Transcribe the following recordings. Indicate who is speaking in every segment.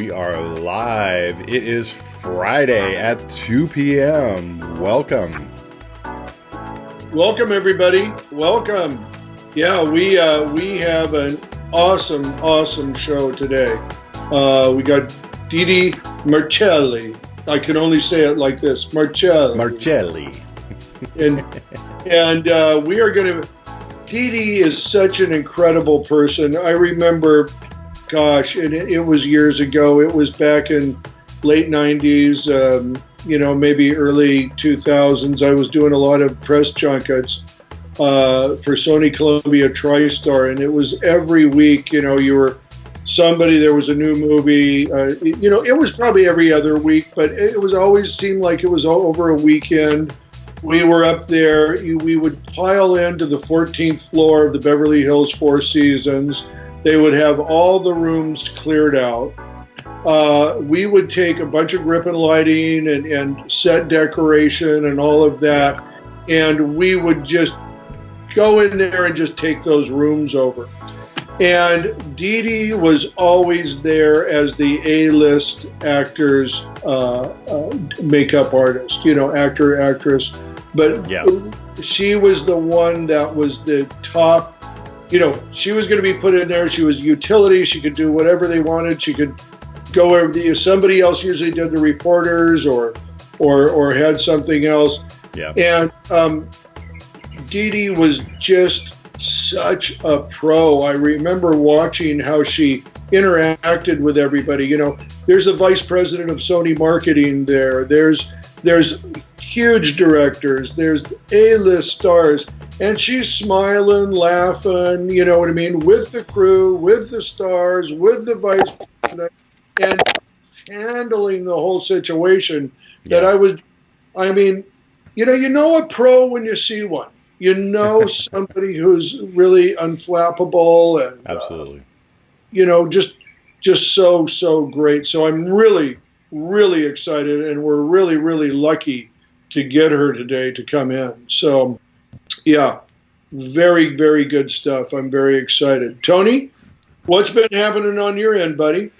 Speaker 1: We are live. It is Friday at 2 p.m. Welcome.
Speaker 2: Welcome, everybody. Welcome. Yeah, we have an awesome show today. We got DeeDee Marcelli. I can only say it like this, Marcelli. and we are going to. DeeDee is such an incredible person. I remember. Gosh, it was years ago. It was back in late 90s, maybe early 2000s. I was doing a lot of press junkets for Sony Columbia TriStar, and it was every week, you were somebody, there was a new movie. It was probably every other week, but it was always seemed like it was over a weekend. We were up there. We would pile into the 14th floor of the Beverly Hills Four Seasons. They would have all the rooms cleared out. We would take a bunch of grip and lighting and set decoration and all of that, and we would just go in there and just take those rooms over. And DeeDee was always there as the A-list actors, makeup artist, actor, actress. But she was the one that was the top. She was going to be put in there. She was utility. She could do whatever they wanted. She could go over somebody else usually did the reporters or had something else.
Speaker 1: Yeah.
Speaker 2: And DeeDee was just such a pro. I remember watching how she interacted with everybody. There's a vice president of Sony marketing there. There's huge directors. There's A-list stars. And she's smiling, laughing, you know what I mean, with the crew, with the stars, with the vice president, and handling the whole situation that you know a pro when you see one. You know somebody who's really unflappable and
Speaker 1: absolutely,
Speaker 2: just so great. So I'm really, really excited, and we're really, really lucky to get her today to come in. So. Yeah, very, very good stuff. I'm very excited. Tony, what's been happening on your end, buddy?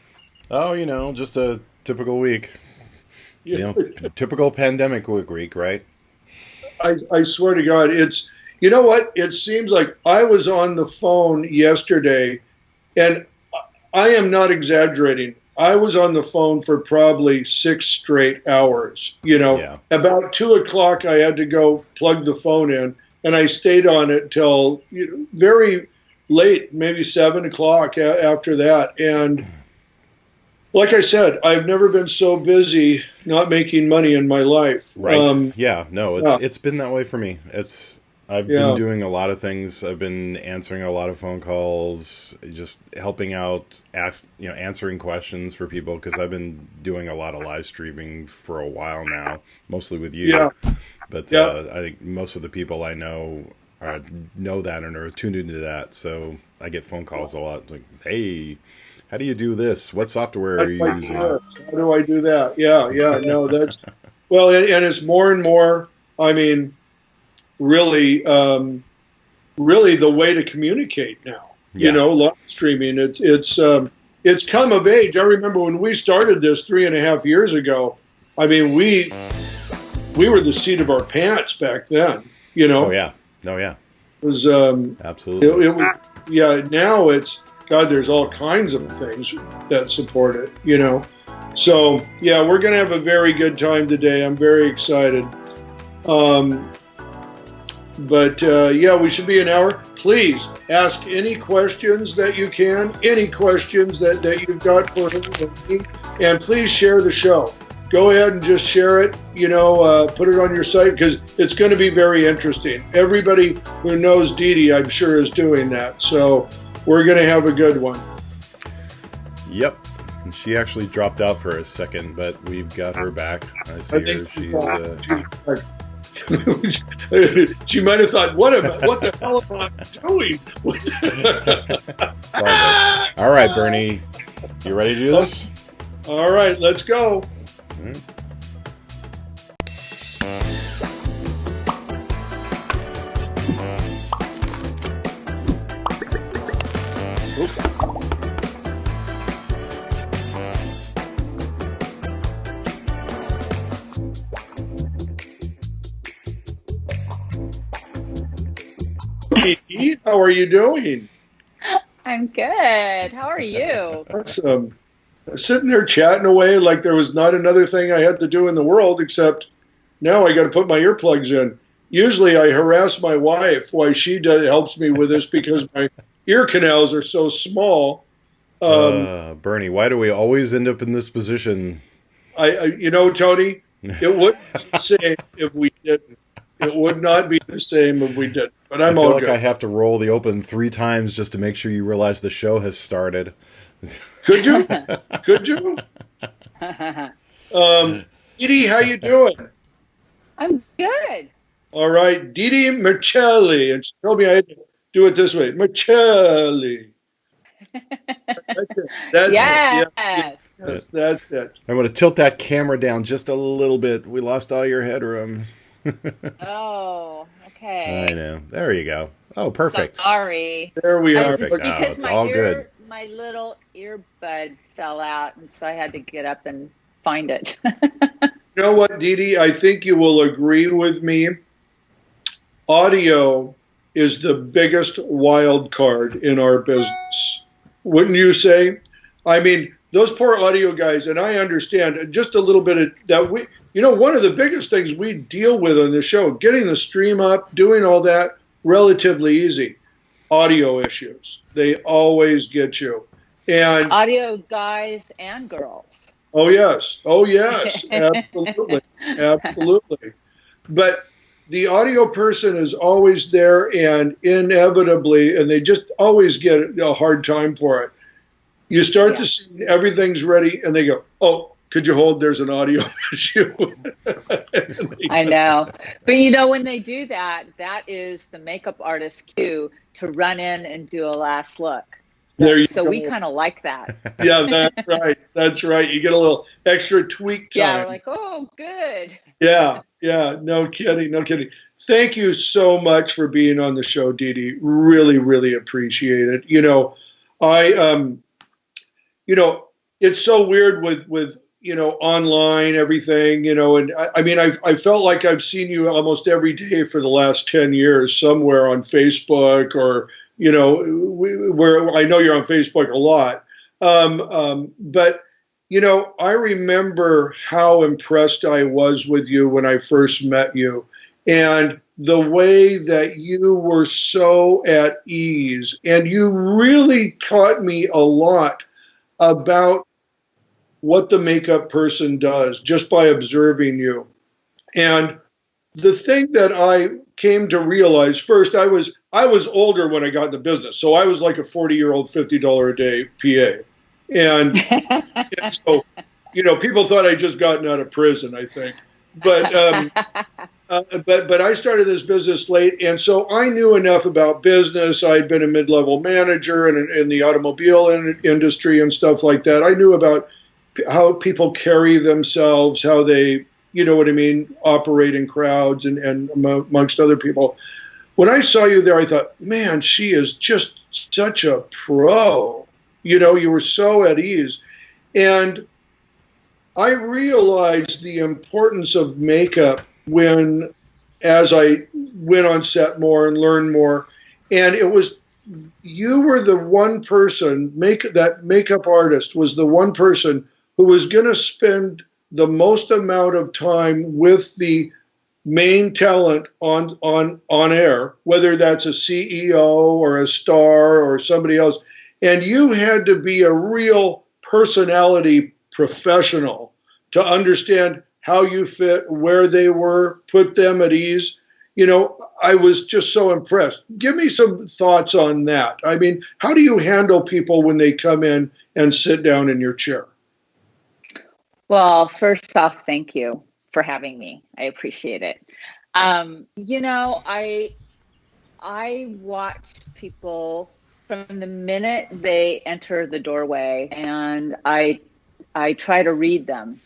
Speaker 1: Oh, just a typical week. Typical pandemic week, right?
Speaker 2: I swear to God, you know what? It seems like I was on the phone yesterday, and I am not exaggerating. I was on the phone for probably 6 straight hours. About 2 o'clock, I had to go plug the phone in. And I stayed on it till very late, maybe 7 o'clock after that. And like I said, I've never been so busy not making money in my life.
Speaker 1: Right. It's been that way for me. I've been doing a lot of things. I've been answering a lot of phone calls, just helping out, answering questions for people, because I've been doing a lot of live streaming for a while now, mostly with you.
Speaker 2: Yeah.
Speaker 1: But I think most of the people I know know that and are tuned into that. So I get phone calls a lot. It's like, hey, how do you do this? What software are you using?
Speaker 2: How do I do that? No, that's well, and it's more and more. I mean, really the way to communicate now. Live streaming. It's come of age. I remember when we started this 3.5 years ago. I mean, we were the seat of our pants back then,
Speaker 1: Oh yeah.
Speaker 2: It was
Speaker 1: absolutely.
Speaker 2: Now it's God. There's all kinds of things that support it, So we're gonna have a very good time today. I'm very excited. We should be an hour. Please ask any questions that you can. Any questions that you've got for me, and please share the show. Go ahead and just share it, put it on your site, because it's going to be very interesting. Everybody who knows DeeDee, I'm sure, is doing that. So we're going to have a good one.
Speaker 1: Yep. And she actually dropped out for a second, but we've got her back. I see her.
Speaker 2: She might have thought, what the hell am I doing?
Speaker 1: All right, Burnie. You ready to do this?
Speaker 2: All right, let's go. Dee. How are you doing?
Speaker 3: I'm good. How are you?
Speaker 2: Awesome. Sitting there chatting away like there was not another thing I had to do in the world, except now I got to put my earplugs in. Usually I harass my wife while she helps me with this because my ear canals are so small.
Speaker 1: Burnie, why do we always end up in this position?
Speaker 2: Tony, it wouldn't be the same if we didn't. It would not be the same if we didn't. But I'm all good.
Speaker 1: I feel like I have to roll the open 3 times just to make sure you realize the show has started.
Speaker 2: Could you? Could you? DeeDee, how you doing?
Speaker 3: I'm good.
Speaker 2: All right, DeeDee Marcelli, and she told me I had to do it this way, Marcelli. That's it. That's
Speaker 3: yes.
Speaker 2: it. Yeah. Yes, that's it.
Speaker 1: I'm going to tilt that camera down just a little bit. We lost all your headroom.
Speaker 3: Oh, okay.
Speaker 1: I know. There you go. Oh, perfect.
Speaker 3: Sorry.
Speaker 2: There we are.
Speaker 1: Perfect.
Speaker 3: Because
Speaker 1: it's all good.
Speaker 3: My little earbud fell out, and so I had to get up and find it.
Speaker 2: You know what, DeeDee? I think you will agree with me. Audio is the biggest wild card in our business. Wouldn't you say? I mean, those poor audio guys, and I understand just a little bit of that. One of the biggest things we deal with on the show, getting the stream up, doing all that, relatively easy. Audio issues. They always get you. And
Speaker 3: audio guys and girls.
Speaker 2: Oh, yes. Absolutely. Absolutely. But the audio person is always there, and inevitably, and they just always get a hard time for it. You start to see everything's ready, and they go, oh, could you hold? There's an audio issue.
Speaker 3: I know. But when they do that, that is the makeup artist's cue to run in and do a last look. So we kind of like that.
Speaker 2: Yeah, that's right. That's right. You get a little extra tweak time.
Speaker 3: Yeah, we're like, oh, good.
Speaker 2: Yeah. No kidding. Thank you so much for being on the show, DeeDee. Really, really appreciate it. It's so weird with online everything, and I felt like I've seen you almost every day for the last 10 years somewhere on Facebook or, where I know you're on Facebook a lot. But I remember how impressed I was with you when I first met you, and the way that you were so at ease, and you really taught me a lot about what the makeup person does just by observing you. And the thing that I came to realize first, I was older when I got in the business. So I was like a 40-year-old, $50 a day PA. And so, people thought I'd just gotten out of prison, I think. But I started this business late, and so I knew enough about business. I'd been a mid-level manager in the automobile industry and stuff like that. I knew about how people carry themselves, how they, operate in crowds and amongst other people. When I saw you there, I thought, man, she is just such a pro. You were so at ease. And I realized the importance of makeup as I went on set more and learned more. And you were the one person, that makeup artist was the one person who was going to spend the most amount of time with the main talent on air, whether that's a CEO or a star or somebody else. And you had to be a real personality professional to understand how you fit, where they were, put them at ease. I was just so impressed. Give me some thoughts on that. I mean, how do you handle people when they come in and sit down in your chair?
Speaker 3: Well, first off, thank you for having me. I appreciate it. I watch people from the minute they enter the doorway, and I try to read them.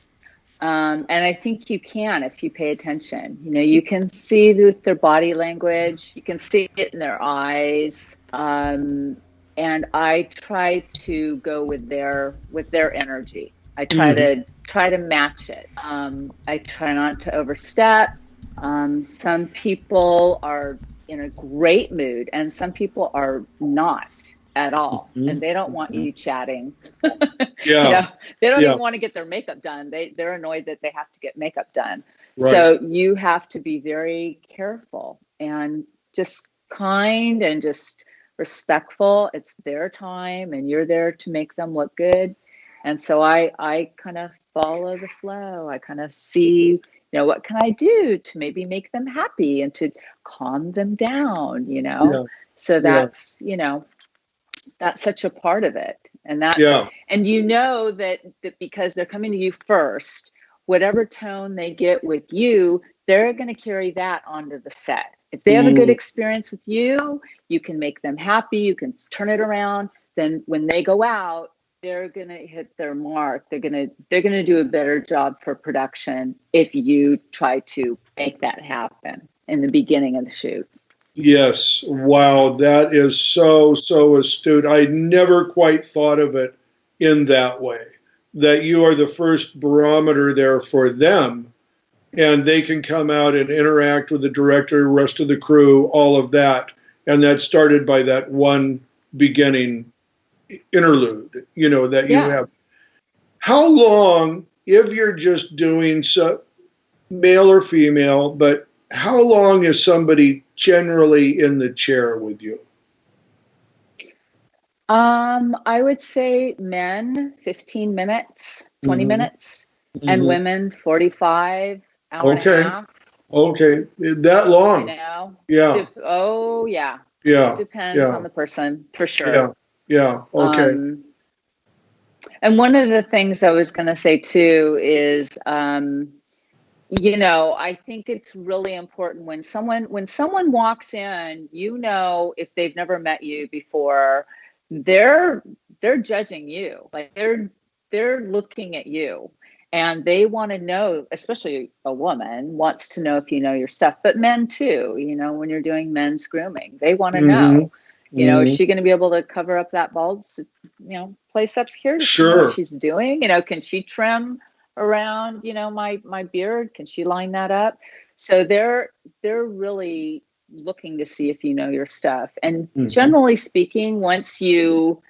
Speaker 3: And I think you can if you pay attention. You can see with their body language, you can see it in their eyes. And I try to go with their energy. I try to match it. I try not to overstep. Some people are in a great mood, and some people are not at all, and they don't want you chatting.
Speaker 2: Yeah.
Speaker 3: They don't
Speaker 2: Yeah.
Speaker 3: even want to get their makeup done. They're annoyed that they have to get makeup done.
Speaker 2: Right.
Speaker 3: So you have to be very careful and just kind and just respectful. It's their time, and you're there to make them look good. And so I kind of follow the flow. I kind of see, what can I do to maybe make them happy and to calm them down,
Speaker 2: Yeah.
Speaker 3: So that's, that's such a part of it. And that,
Speaker 2: Yeah.
Speaker 3: and that because they're coming to you first, whatever tone they get with you, they're going to carry that onto the set. If they have a good experience with you, you can make them happy, you can turn it around. Then when they go out, they're going to hit their mark. They're going to do a better job for production if you try to make that happen in the beginning of the shoot.
Speaker 2: Yes. Wow. That is so astute. I never quite thought of it in that way, that you are the first barometer there for them, and they can come out and interact with the director, the rest of the crew, all of that. And that started by that one beginning interlude, that you have. How long, if you're just doing male or female, but how long is somebody generally in the chair with you?
Speaker 3: I would say men 15 minutes, 20 minutes, and women 45, hour and a half.
Speaker 2: Okay. That long? Yeah.
Speaker 3: Oh, yeah.
Speaker 2: Yeah.
Speaker 3: It depends on the person, for sure.
Speaker 2: Yeah. Yeah. Okay.
Speaker 3: And one of the things I was going to say too is, I think it's really important when someone walks in, if they've never met you before, they're judging you. Like they're looking at you, and they want to know, especially a woman wants to know if you know your stuff, but men too, when you're doing men's grooming, they want to know, is she going to be able to cover up that bald, place up here to see what she's doing? Can she trim around, my beard? Can she line that up? So they're really looking to see if you know your stuff. And generally speaking, once you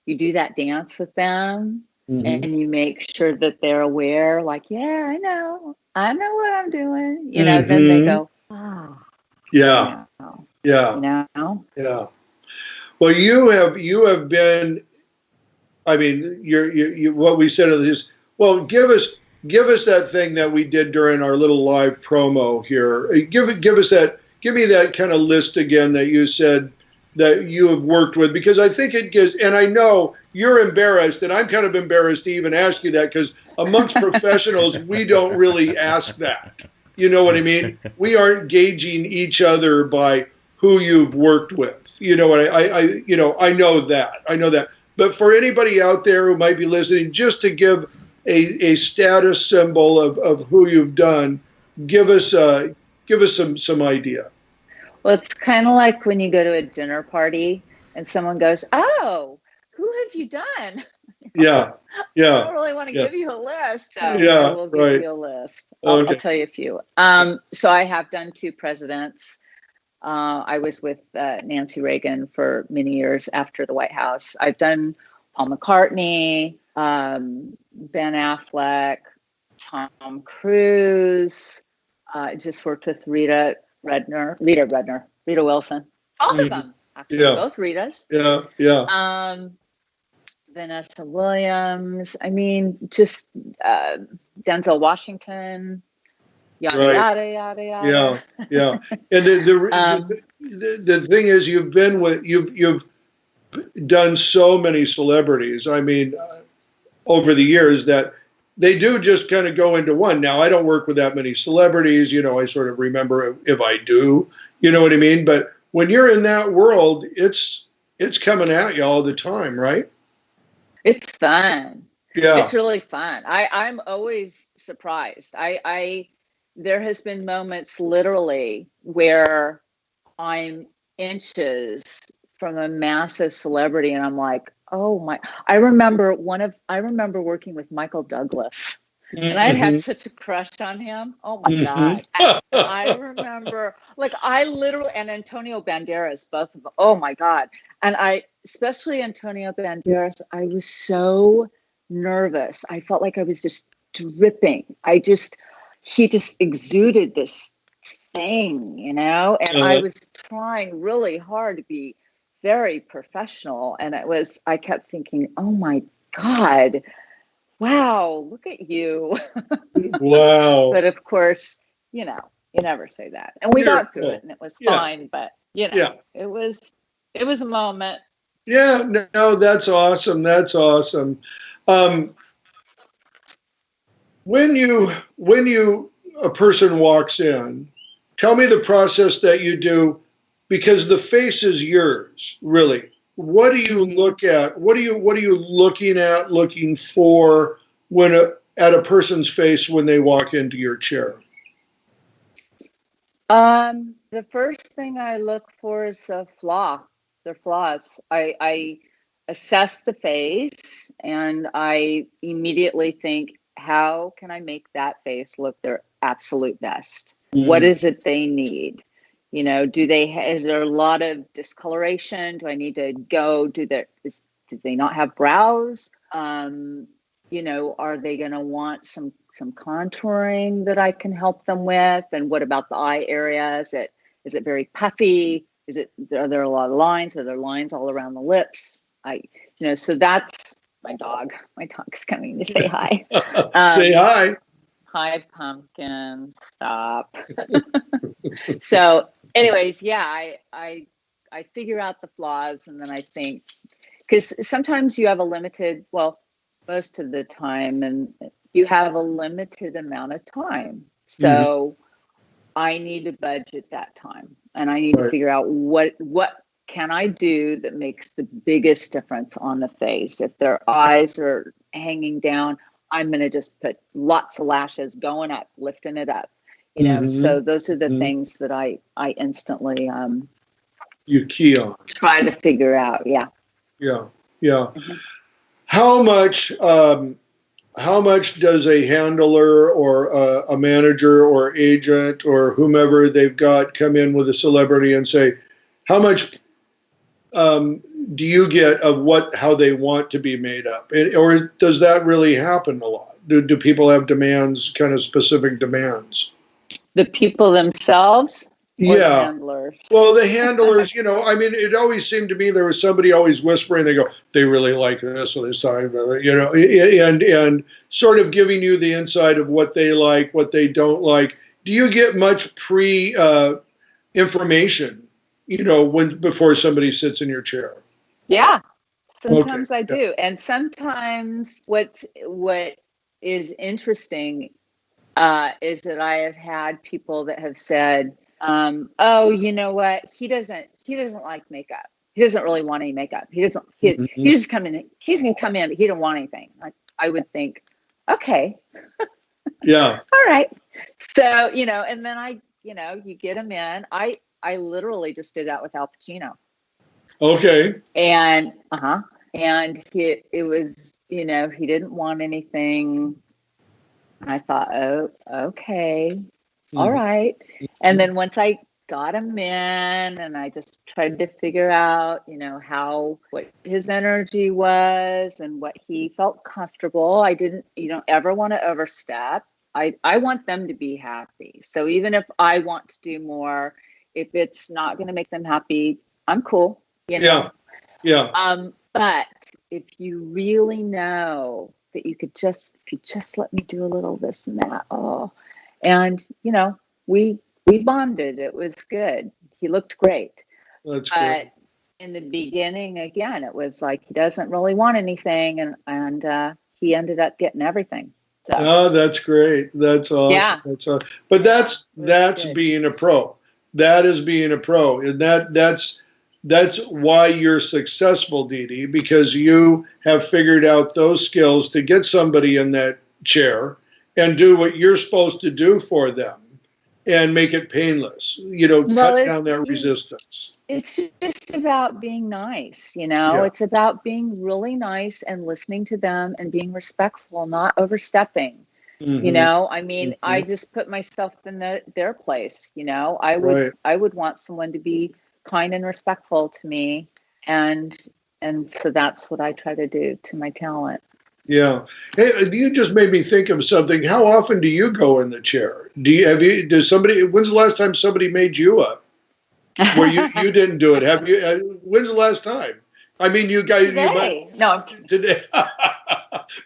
Speaker 3: do that dance with them, and you make sure that they're aware, like, yeah, I know what I'm doing, then they go, oh,
Speaker 2: yeah. Yeah. Yeah. Well, you have been, I mean, you what we said is, well, give us that thing that we did during our little live promo here. Give me that kind of list again that you said that you have worked with, because I think it gives, and I know you're embarrassed, and I'm kind of embarrassed to even ask you that, because amongst professionals, we don't really ask that. You know what I mean? We aren't gauging each other by who you've worked with. I know that. But for anybody out there who might be listening, just to give a status symbol of who you've done, give us some idea.
Speaker 3: Well, it's kind of like when you go to a dinner party and someone goes, "Oh, who have you done?"
Speaker 2: Yeah.
Speaker 3: I don't really want to give you a list, so I will give you a list. I'll tell you a few. So I have done 2 presidents. I was with Nancy Reagan for many years after the White House. I've done Paul McCartney, Ben Affleck, Tom Cruise. I just worked with Rita Wilson. Both of them, actually, both Ritas.
Speaker 2: Yeah.
Speaker 3: Vanessa Williams. I mean, just Denzel Washington. Yada yada.
Speaker 2: Yeah. And the thing is, you've done so many celebrities. I mean, over the years, that they do just kind of go into one. Now, I don't work with that many celebrities. I sort of remember if I do. You know what I mean? But when you're in that world, it's coming at you all the time, right?
Speaker 3: It's fun.
Speaker 2: Yeah.
Speaker 3: It's really fun. I'm always surprised. There has been moments literally where I'm inches from a massive celebrity, and I'm like, oh my! I remember working with Michael Douglas, And I had such a crush on him. Oh my God. I remember, like, I literally, and Antonio Banderas, both of them. Oh my God. And especially Antonio Banderas, I was so nervous. I felt like I was just dripping. He just exuded this thing, and I was trying really hard to be very professional. And I kept thinking, oh my God, wow, look at you.
Speaker 2: Wow.
Speaker 3: But of course, you never say that. And we got through it and it was fine, but it was a moment.
Speaker 2: Yeah, no, that's awesome. That's awesome. When a person walks in, tell me the process that you do, because the face is yours, really. What do you look at? What are you looking for at a person's face when they walk into your chair?
Speaker 3: The first thing I look for is their flaws. I assess the face and I immediately think, how can I make that face look their absolute best? What is it they need? Is there a lot of discoloration? Do I need to go? Do they not have brows? Are they going to want some contouring that I can help them with? And what about the eye area? Is it very puffy? Are there a lot of lines? Are there lines all around the lips? So that's my dog. My dog's coming to say hi.
Speaker 2: Say hi.
Speaker 3: Hi, Pumpkin. Stop. So anyways, I figure out the flaws, and then I think, because sometimes you have most of the time, and you have a limited amount of time. So I need to budget that time, and I need to figure out what can I do that makes the biggest difference on the face. If their eyes are hanging down, I'm going to just put lots of lashes going up, lifting it up. So those are the things that I instantly
Speaker 2: you key on,
Speaker 3: try to figure out. Yeah.
Speaker 2: How much does a handler or a manager or agent or whomever they've got come in with a celebrity and say, how much do you get of how they want to be made up? Or does that really happen a lot? Do people have demands, kind of specific demands?
Speaker 3: The people themselves? Or the handlers?
Speaker 2: Well, the handlers, it always seemed to me there was somebody always whispering. They go, they really like this time, and sort of giving you the insight of what they like, what they don't like. Do you get much information, before somebody sits in your chair?
Speaker 3: Yeah, sometimes I do. And sometimes what is interesting is that I have had people that have said, oh, you know what? He doesn't like makeup. He doesn't really want any makeup. He doesn't, he just come in, he's going to come in, but he don't want anything. I would think, okay.
Speaker 2: Yeah.
Speaker 3: All right. So, and then you get him in. I literally just did that with Al Pacino.
Speaker 2: Okay.
Speaker 3: And, it was, he didn't want anything. I thought, oh, okay. All right. And then once I got him in and I just tried to figure out, what his energy was and what he felt comfortable. You don't ever want to overstep. I want them to be happy. So even if I want to do more, if it's not going to make them happy, I'm cool.
Speaker 2: Yeah.
Speaker 3: But if you really know that if you just let me do a little this and that, and we bonded. It was good. He looked great.
Speaker 2: That's great.
Speaker 3: In the beginning, again, it was like he doesn't really want anything, and he ended up getting everything. So.
Speaker 2: Oh, that's great. That's awesome.
Speaker 3: Yeah.
Speaker 2: That's awesome. But that's being a pro. That is being a pro, and that's why you're successful, DeeDee, because you have figured out those skills to get somebody in that chair and do what you're supposed to do for them and make it painless, cut down that resistance.
Speaker 3: It's just about being nice, It's about being really nice and listening to them and being respectful, not overstepping. You know, I mean, I
Speaker 2: Mm-hmm.
Speaker 3: just put myself in their place. You know, I would
Speaker 2: Right.
Speaker 3: I would want someone to be kind and respectful to me, and and so that's what I try to do to my talent.
Speaker 2: Yeah. Hey, you just made me think of something. How often do you go in the chair? Does somebody, when's the last time somebody made you up where you didn't do it? Have you, when's the last time? I mean, you guys, you might,
Speaker 3: Today. No, I'm kidding.
Speaker 2: today,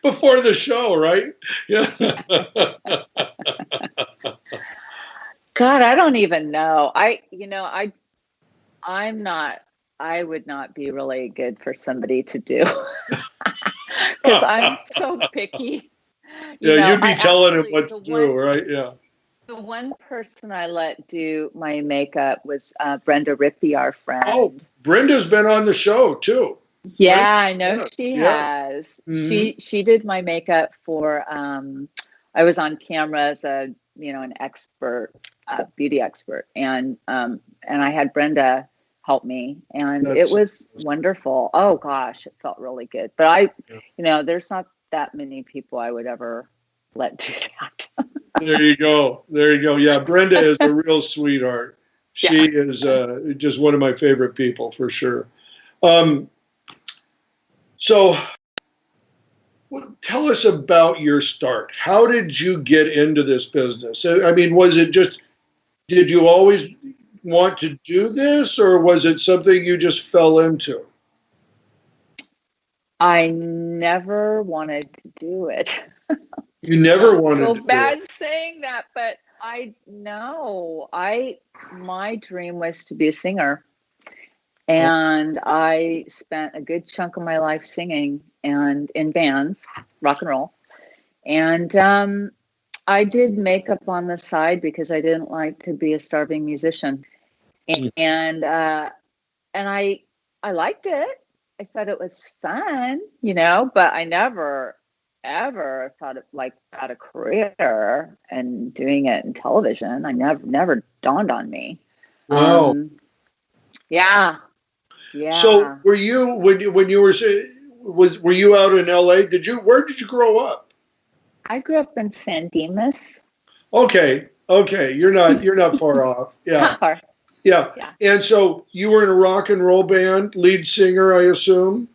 Speaker 2: before the show, right? Yeah.
Speaker 3: God, I don't even know. I'm not, I would not be really good for somebody to do because I'm so picky. You
Speaker 2: Yeah,
Speaker 3: know,
Speaker 2: you'd
Speaker 3: I
Speaker 2: be telling him
Speaker 3: actually,
Speaker 2: what to do, right? Yeah.
Speaker 3: the one person I let do my makeup was Brenda Rippey, our
Speaker 2: Oh,
Speaker 3: friend.
Speaker 2: Brenda's been on the show too.
Speaker 3: Yeah,
Speaker 2: Brenda,
Speaker 3: I know
Speaker 2: yes,
Speaker 3: she
Speaker 2: yes.
Speaker 3: has.
Speaker 2: Hmm.
Speaker 3: She did my makeup for I was on camera as a, an expert, beauty expert, and I had Brenda help me, and it
Speaker 2: That's
Speaker 3: was wonderful. Oh gosh, it felt really good. But
Speaker 2: yeah.
Speaker 3: there's not that many people I would ever let do that.
Speaker 2: There you go. There you go. Yeah, Brenda is a real sweetheart. She
Speaker 3: Yeah.
Speaker 2: is just one of my favorite people for sure. Um, so, tell us about your start. How did you get into this business? I mean, was it just, did you always want to do this, or was it something you just fell into?
Speaker 3: I never wanted to do it.
Speaker 2: You never
Speaker 3: I
Speaker 2: wanted
Speaker 3: feel
Speaker 2: to do it.
Speaker 3: bad saying that, but I know my dream was to be a singer,
Speaker 2: Oh,
Speaker 3: and I spent a good chunk of my life singing and in bands, rock and roll. And I did makeup on the side because I didn't like to be a starving musician. And I liked it. I thought it was fun, but I never ever thought of like about a career and doing it in television. I never dawned on me.
Speaker 2: wow.
Speaker 3: Um, yeah,
Speaker 2: So,
Speaker 3: yeah.
Speaker 2: were you when you were you out in L.A.? Where did you grow up?
Speaker 3: I grew up in San Dimas.
Speaker 2: Okay, okay, you're not far off. Yeah,
Speaker 3: Not far.
Speaker 2: yeah.
Speaker 3: Yeah,
Speaker 2: And so you were in a rock and roll band, lead singer, I assume.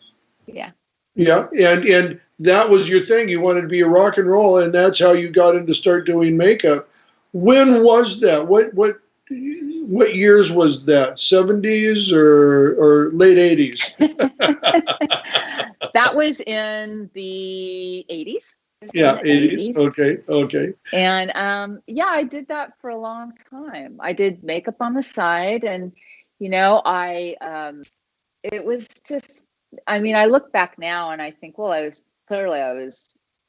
Speaker 3: yeah.
Speaker 2: Yeah, and that was your thing. You wanted to be a rock and roll, and that's how you got into start doing makeup. When was that? What years was that? 70s or late 80s?
Speaker 3: That was in the 80s. It was in
Speaker 2: Yeah,
Speaker 3: the
Speaker 2: 80s.
Speaker 3: 80s.
Speaker 2: Okay, okay.
Speaker 3: And yeah, I did that for a long time. I did makeup on the side, and I it was just, I mean, I look back now and I think, well, I was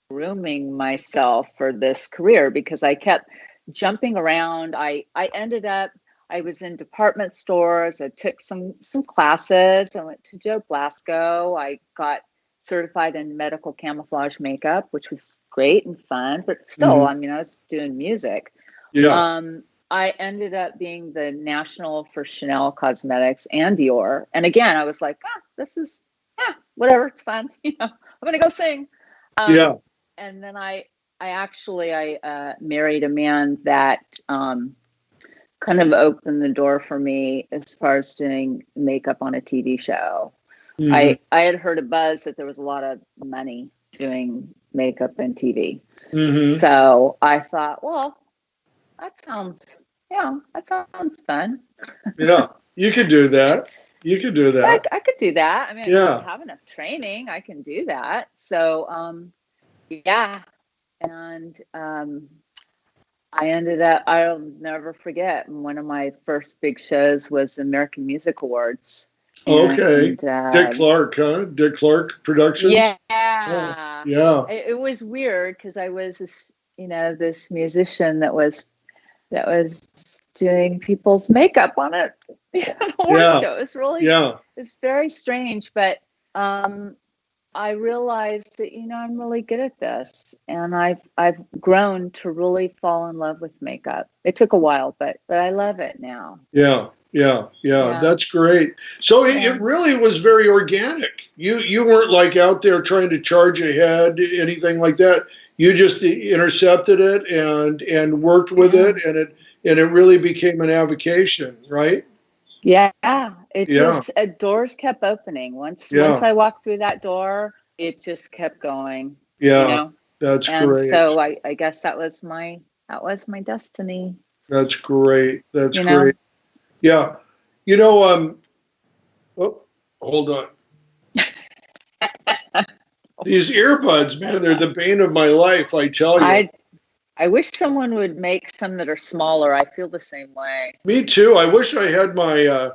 Speaker 3: grooming myself for this career because I kept jumping around. I ended up, I was in department stores. I took some classes. I went to Joe Blasco. I got certified in medical camouflage makeup, which was great and fun, but still,
Speaker 2: Hmm.
Speaker 3: I mean, I was doing music.
Speaker 2: Yeah,
Speaker 3: Um, I ended up being the national for Chanel Cosmetics and Dior. And again, I was like, this is, whatever, it's fun. I'm gonna go sing.
Speaker 2: yeah.
Speaker 3: And then I married a man that kind of opened the door for me as far as doing makeup on a TV show.
Speaker 2: Hmm.
Speaker 3: I had heard a buzz that there was a lot of money doing makeup and TV.
Speaker 2: Hmm.
Speaker 3: So I thought, well, that sounds, that sounds fun.
Speaker 2: Yeah, you could do that. You could do
Speaker 3: Yeah,
Speaker 2: that.
Speaker 3: I could do that. I mean, I
Speaker 2: Yeah,
Speaker 3: have enough training. I can do that. So, yeah. And I ended up, I'll never forget, one of my first big shows was American Music Awards.
Speaker 2: okay.
Speaker 3: And
Speaker 2: Dick Clark, huh? Dick Clark Productions. Oh,
Speaker 3: yeah,
Speaker 2: yeah,
Speaker 3: it was weird because I was this, this musician that was doing people's makeup on a award
Speaker 2: yeah,
Speaker 3: show.
Speaker 2: yeah,
Speaker 3: It's very strange, but I realized that I'm really good at this, and I've grown to really fall in love with makeup. It took a while, but I love it now.
Speaker 2: yeah, Yeah, that's great. So it really was very organic. You weren't like out there trying to charge ahead, anything like that. You just intercepted it and worked with it, and it really became an avocation, right?
Speaker 3: Yeah, it just doors kept opening. Once I walked through that door, it just kept going.
Speaker 2: Yeah, that's
Speaker 3: and
Speaker 2: great.
Speaker 3: So I guess that was my destiny.
Speaker 2: That's great. That's great. Yeah. Oh, hold on. These earbuds, man, they're the bane of my life, I tell you.
Speaker 3: I wish someone would make some that are smaller. I feel the same way.
Speaker 2: Me too. I wish I had my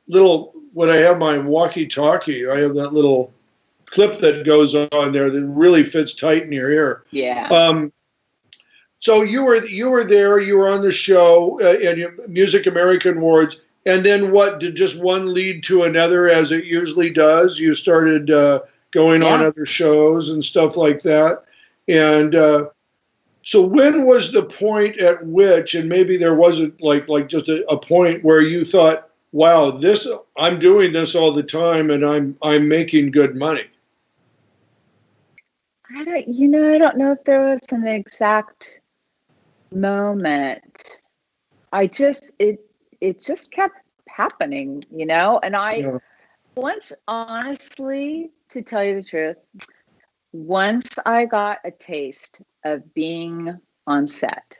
Speaker 2: when I have my walkie-talkie, I have that little clip that goes on there that really fits tight in your ear.
Speaker 3: Yeah.
Speaker 2: So you were there, you were on the show, and Music American Awards, and then what, did just one lead to another as it usually does? You started going on other shows and stuff like that. And so when was the point at which, and maybe there wasn't like just a point where you thought, wow, I'm doing this all the time and I'm making good money?
Speaker 3: I don't know if there was an exact moment. It just kept happening, and once, honestly, to tell you the truth, once I got a taste of being on set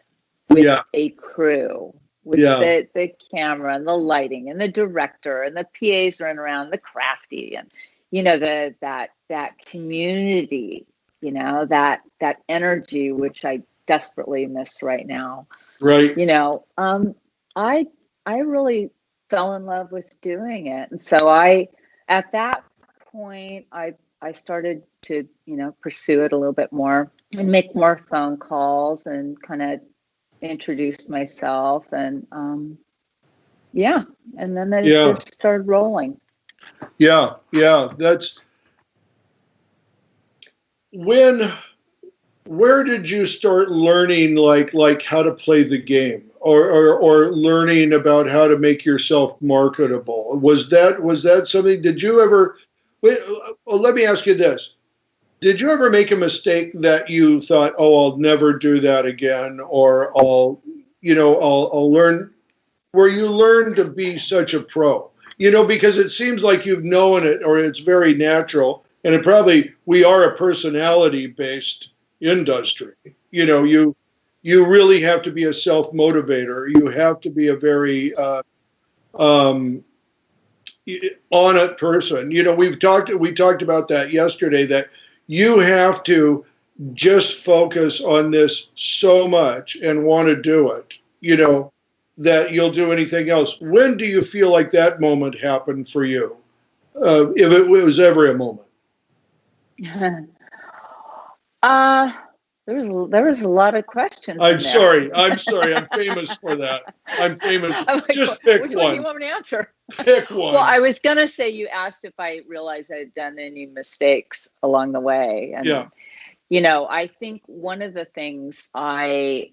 Speaker 3: with a crew, with the camera and the lighting and the director and the PAs running around, the crafty, and that community, that energy, which I desperately miss right now.
Speaker 2: Right.
Speaker 3: I really fell in love with doing it. And so at that point, I started to, pursue it a little bit more and make more phone calls and kind of introduce myself. And and then it just started rolling.
Speaker 2: Yeah. That's where did you start learning like how to play the game or learning about how to make yourself marketable? Was that something? Did you ever, let me ask you this. Did you ever make a mistake that you thought, oh, I'll never do that again, or I'll learn, where you learn to be such a pro? Because it seems like you've known it, or it's very natural, and we are a personality-based industry. You really have to be a self-motivator. You have to be a very on it person. We talked about that yesterday, that you have to just focus on this so much and want to do it, that you'll do anything else. When do you feel like that moment happened for you? If it was ever a moment?
Speaker 3: There was a lot of questions.
Speaker 2: I'm sorry. I'm famous for that. I'm famous. Just pick
Speaker 3: which
Speaker 2: one.
Speaker 3: One do you want me to answer?
Speaker 2: Pick one.
Speaker 3: Well, I was gonna say, you asked if I realized I had done any mistakes along the way, and I think one of the things I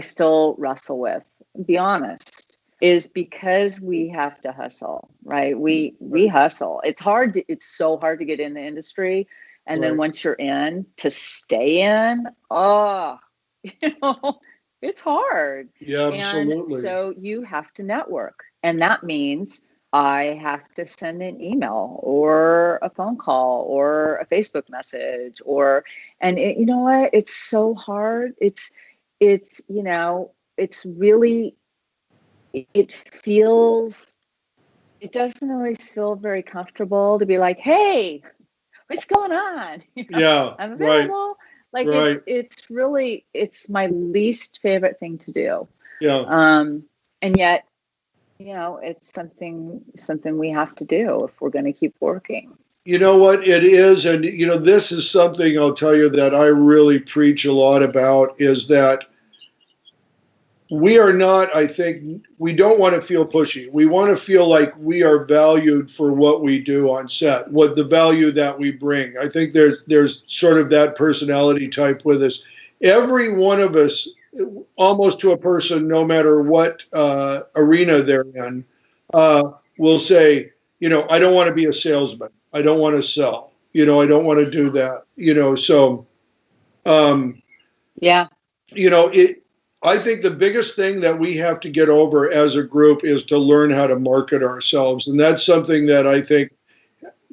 Speaker 3: still wrestle with, be honest, is because we have to hustle, right? We hustle. It's hard. It's so hard to get in the industry. And then once you're in, to stay in, it's hard.
Speaker 2: Yeah, absolutely.
Speaker 3: And so you have to network. And that means I have to send an email or a phone call or a Facebook message you know what? It's so hard. It's really, it doesn't always feel very comfortable to be like, hey, what's going on? I'm available. It's really, it's my least favorite thing to do. And yet, it's something we have to do if we're going to keep working.
Speaker 2: You know what it is, and this is something I'll tell you that I really preach a lot about, is that we are not, I think, we don't want to feel pushy. We want to feel like we are valued for what we do on set, what the value that we bring. I think there's sort of that personality type with us. Every one of us almost to a person, no matter what arena they're in, will say, I don't want to be a salesman. I don't want to sell. I don't want to do that. So,
Speaker 3: yeah.
Speaker 2: I think the biggest thing that we have to get over as a group is to learn how to market ourselves. And that's something that I think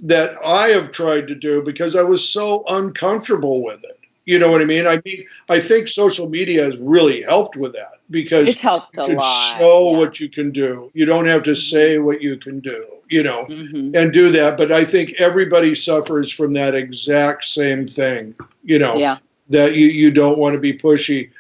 Speaker 2: that I have tried to do because I was so uncomfortable with it. You know what I mean? I think social media has really helped with that because
Speaker 3: it's helped
Speaker 2: you
Speaker 3: a
Speaker 2: can
Speaker 3: lot.
Speaker 2: show what you can do. You don't have to say what you can do, and do that. But I think everybody suffers from that exact same thing, that you don't want to be pushy.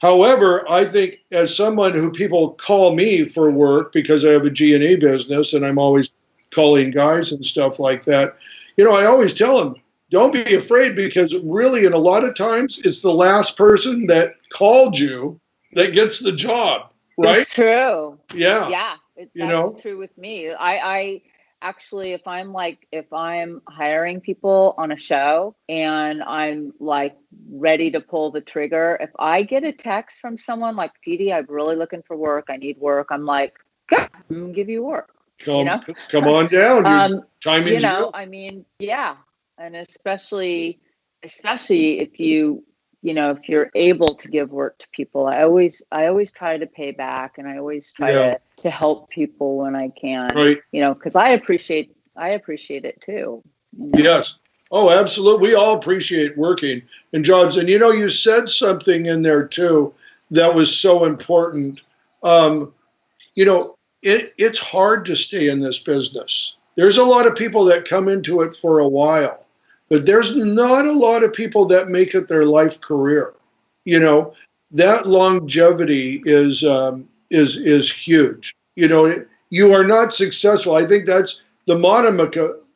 Speaker 2: However, I think as someone who people call me for work because I have a G&E business and I'm always calling guys and stuff like that, I always tell them, don't be afraid because really, in a lot of times, it's the last person that called you that gets the job, right?
Speaker 3: It's true.
Speaker 2: Yeah.
Speaker 3: Yeah. That's true with me. I actually, if I'm hiring people on a show and I'm like ready to pull the trigger, if I get a text from someone like, DeeDee, I'm really looking for work. I need work. I'm like, good, I'm going to give you work.
Speaker 2: Come on down. Timing's
Speaker 3: real. I mean, yeah. And especially if if you're able to give work to people, I always try to pay back, and I always try to help people when I can,
Speaker 2: right?
Speaker 3: Because I appreciate it too.
Speaker 2: Yes. Oh, absolutely. We all appreciate working in jobs. And, you said something in there too that was so important. It's hard to stay in this business. There's a lot of people that come into it for a while, but there's not a lot of people that make it their life career. That longevity is huge. You are not successful. I think that's the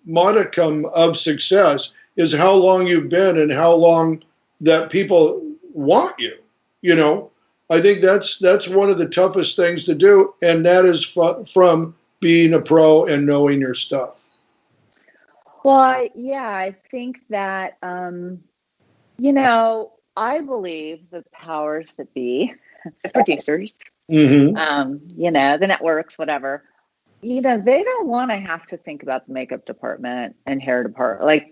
Speaker 2: modicum of success is how long you've been and how long that people want you. I think that's one of the toughest things to do, and that is from being a pro and knowing your stuff.
Speaker 3: Well, I think that, I believe the powers that be, the producers, the networks, whatever, they don't want to have to think about the makeup department and hair department. Like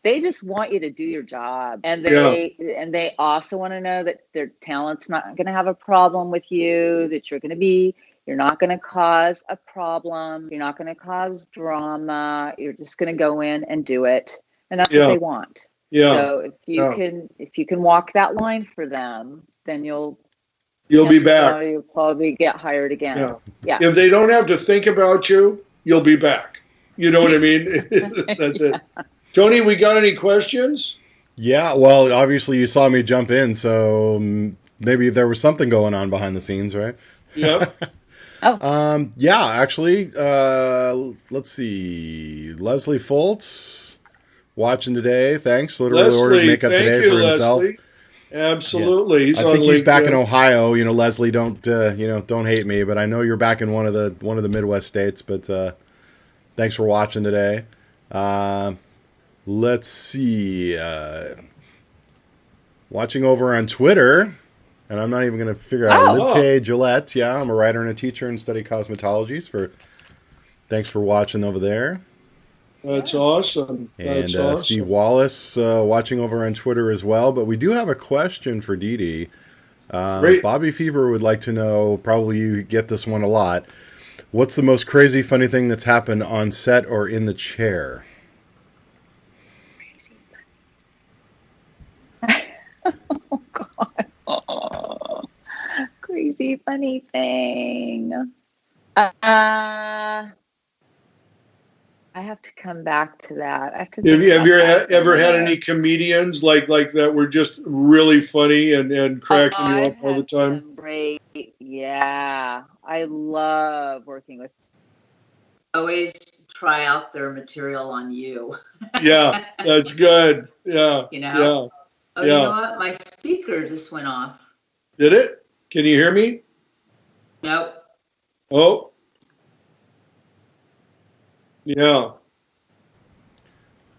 Speaker 3: they just want you to do your job. And they also want to know that their talent's not going to have a problem with you, that you're not going to cause a problem. You're not going to cause drama. You're just going to go in and do it. And that's what they want. Yeah. So if you can walk that line for them, then you'll be back. You'll probably get hired again. Yeah.
Speaker 2: If they don't have to think about you, you'll be back. You know what I mean? That's it. Tony, we got any questions?
Speaker 1: Yeah, well, obviously you saw me jump in, so maybe there was something going on behind the scenes, right?
Speaker 2: Yep.
Speaker 1: Yeah, actually, let's see. Leslie Foltz watching today. Thanks. Literally ordered makeup today for himself.
Speaker 2: Leslie. Absolutely.
Speaker 1: Yeah. I think he's back in Ohio. Leslie, don't hate me, but I know you're back in one of the Midwest states. But thanks for watching today. Let's see. Watching over on Twitter, and I'm not even going to figure out. Libk Gillette. Yeah, I'm a writer and a teacher and study cosmetology. Thanks for watching over there.
Speaker 2: That's awesome.
Speaker 1: That's awesome. Steve Wallace watching over on Twitter as well. But we do have a question for DeeDee. Bobby Fever would like to know, probably you get this one a lot, what's the most crazy, funny thing that's happened on set or in the chair?
Speaker 3: Oh, God. Oh, crazy, funny thing. I have to come back to that.
Speaker 2: Have you ever had any comedians like that were just really funny and cracking you up all the time?
Speaker 3: Great. Yeah. I love working with.
Speaker 4: Always try out their material on you.
Speaker 2: Yeah, that's good. Yeah.
Speaker 4: Yeah.
Speaker 2: Oh,
Speaker 4: you know what? My speaker just went off.
Speaker 2: Did it? Can you hear me?
Speaker 4: Nope.
Speaker 2: Oh. Yeah.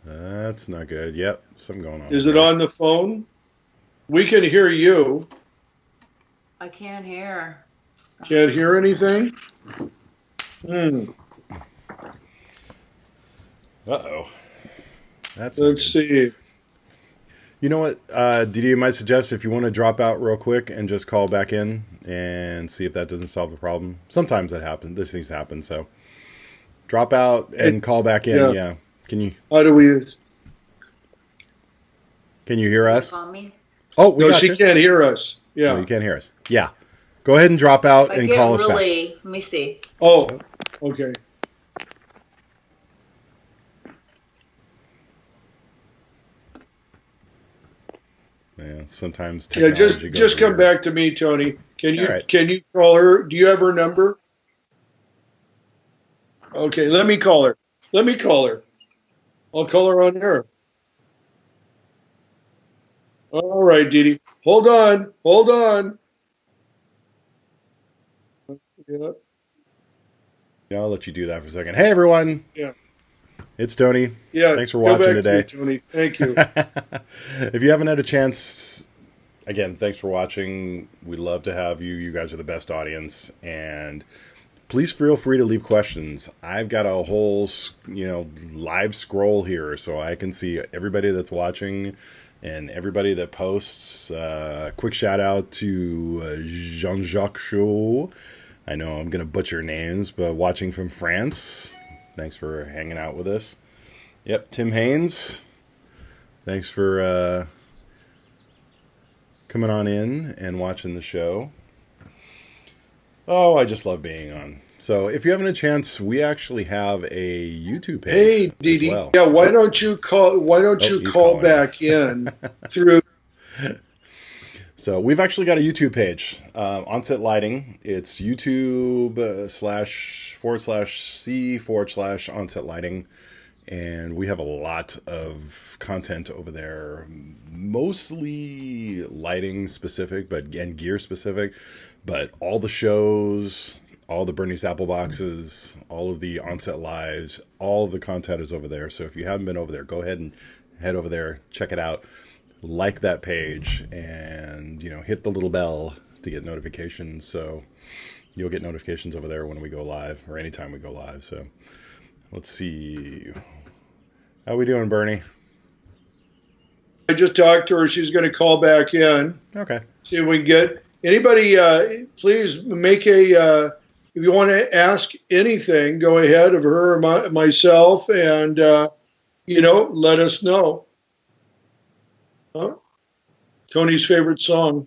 Speaker 1: That's not good. Yep, something going on.
Speaker 2: Is it on the phone? We can hear you.
Speaker 4: I can't hear.
Speaker 2: Can't hear anything?
Speaker 1: Uh-oh. That's
Speaker 2: Let's see.
Speaker 1: You know what, DeeDee might suggest if you want to drop out real quick and just call back in and see if that doesn't solve the problem. Sometimes that happens. These things happen. So drop out and call back in. Yeah. Can you?
Speaker 2: How do we use?
Speaker 1: Can you hear us?
Speaker 4: Call me?
Speaker 1: Oh,
Speaker 2: no, she can't hear us. Yeah.
Speaker 1: No, you can't hear us. Yeah. Go ahead and drop out and call us back.
Speaker 4: Let me see.
Speaker 2: Oh, okay.
Speaker 1: Yeah, sometimes
Speaker 2: just come back to me, Tony. Can you
Speaker 1: right.
Speaker 2: Can you call her? Do you have her number? Okay, let me call her. I'll call her on there. All right, DeeDee. Hold on. Yeah.
Speaker 1: I'll let you do that for a second. Hey, everyone.
Speaker 2: Yeah.
Speaker 1: It's Tony.
Speaker 2: Yeah.
Speaker 1: Thanks for watching today.
Speaker 2: Tony. Thank you.
Speaker 1: If you haven't had a chance, again, thanks for watching. We'd love to have you. You guys are the best audience. And please feel free to leave questions. I've got a whole, live scroll here so I can see everybody that's watching and everybody that posts. Quick shout out to Jean-Jacques Chaud. I know I'm going to butcher names, but watching from France. Thanks for hanging out with us. Yep, Tim Haynes. Thanks for coming on in and watching the show. Oh, I just love being on. So if you haven't a chance, we actually have a YouTube page.
Speaker 2: Hey, DeeDee.
Speaker 1: Well.
Speaker 2: Yeah, why don't you call back in through?
Speaker 1: So we've actually got a YouTube page, Onset Lighting. It's YouTube//C/Onset Lighting. And we have a lot of content over there, mostly lighting specific, and gear specific. But all the shows, all the Burnie's Appleboxes, all of the Onset Lives, all of the content is over there. So if you haven't been over there, go ahead and head over there, check it out. Like that page and, hit the little bell to get notifications. So you'll get notifications over there when we go live or anytime we go live. So let's see. How we doing, Burnie?
Speaker 2: I just talked to her. She's going to call back in.
Speaker 1: Okay.
Speaker 2: See if we can get anybody. Please make if you want to ask anything, go ahead of her or myself and, let us know. Huh? Tony's favorite song.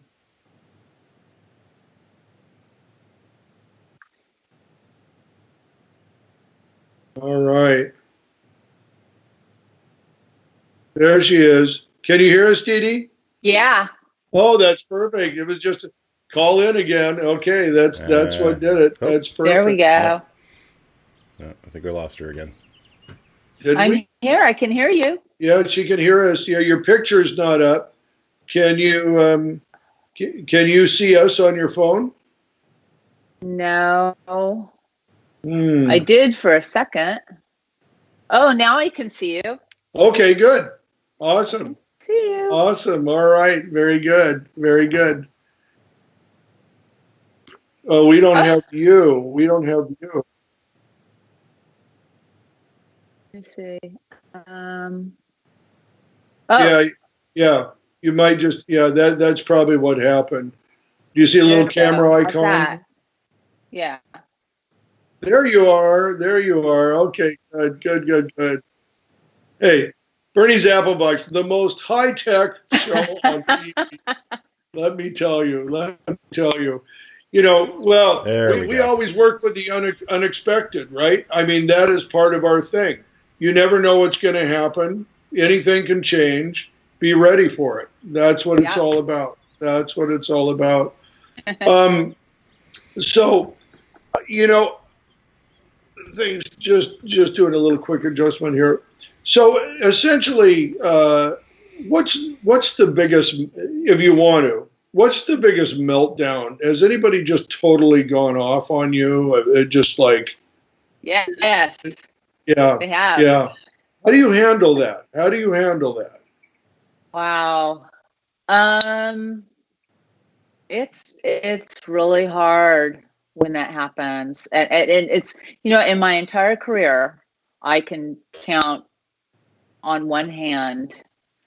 Speaker 2: All right. There she is. Can you hear us, DeeDee?
Speaker 3: Yeah.
Speaker 2: Oh, that's perfect. It was just a call in again. Okay, that's what did it. That's perfect.
Speaker 3: There we go.
Speaker 1: No, I think we lost her again.
Speaker 3: I'm here. I can hear you.
Speaker 2: Yeah, she can hear us. Yeah, your picture's not up. Can you see us on your phone?
Speaker 3: No. I did for a second. Oh, now I can see you.
Speaker 2: Okay, good. Awesome.
Speaker 3: See you.
Speaker 2: Awesome. All right. Very good. Very good. Oh, we don't have you. We don't have you.
Speaker 3: Let me see.
Speaker 2: Yeah. You might just, that's probably what happened. Do you see a little camera icon?
Speaker 3: That? Yeah.
Speaker 2: There you are. Okay, good. Hey, Burnie's Applebox, the most high-tech show on TV. Let me tell you. We always work with the unexpected, right? I mean, that is part of our thing. You never know what's going to happen. Anything can change. Be ready for it. That's what it's all about. So, things just doing a little quick adjustment here. So essentially, what's the biggest, if you want to, what's the biggest meltdown? Has anybody just totally gone off on you? Just like,
Speaker 3: yes,
Speaker 2: yeah,
Speaker 3: they have.
Speaker 2: Yeah. How do you handle that?
Speaker 3: Wow. It's really hard when that happens. And it's, in my entire career, I can count on one hand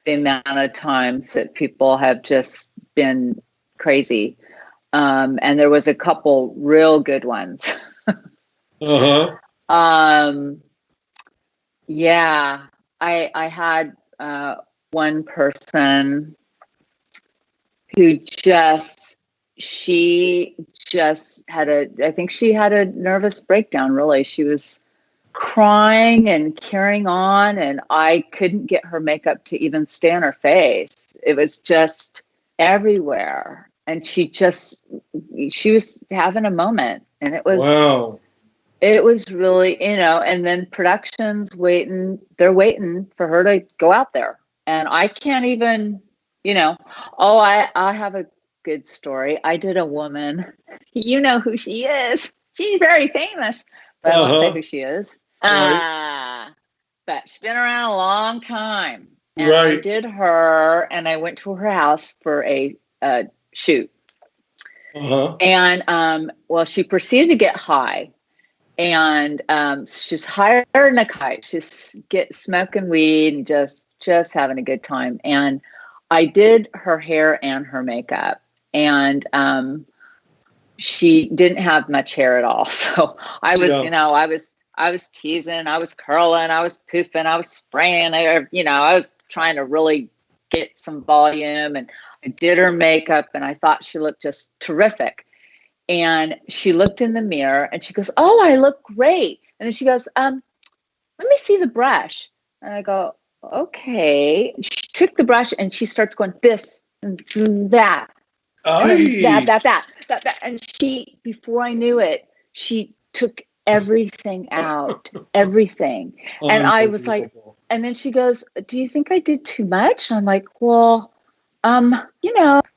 Speaker 3: the amount of times that people have just been crazy. And there was a couple real good ones.
Speaker 2: Uh-huh.
Speaker 3: Yeah, I had one person who she just had I think she had a nervous breakdown, really. She was crying and carrying on, and I couldn't get her makeup to even stay on her face. It was just everywhere. And she was having a moment, and
Speaker 2: Wow.
Speaker 3: it was really, and then they're waiting for her to go out there. And I can't even, I have a good story. I did a woman, you know who she is. She's very famous, but I won't say who she is.
Speaker 2: Right.
Speaker 3: But she's been around a long time. And I
Speaker 2: Right.
Speaker 3: did her, and I went to her house for a shoot.
Speaker 2: Uh-huh.
Speaker 3: And, well, she proceeded to get high. And she's higher than a kite. She's smoking weed and just having a good time. And I did her hair and her makeup, and she didn't have much hair at all. So I was, I was teasing, I was curling, I was poofing, I was spraying. I was trying to really get some volume. And I did her makeup, and I thought she looked just terrific. And she looked in the mirror and she goes, "Oh, I look great." And then she goes, "Let me see the brush." And I go, "Okay." She took the brush and she starts going this and that. And then that. And before I knew it, she took everything out, everything. And I was like, and then she goes, "Do you think I did too much?" And I'm like, "Well, a little,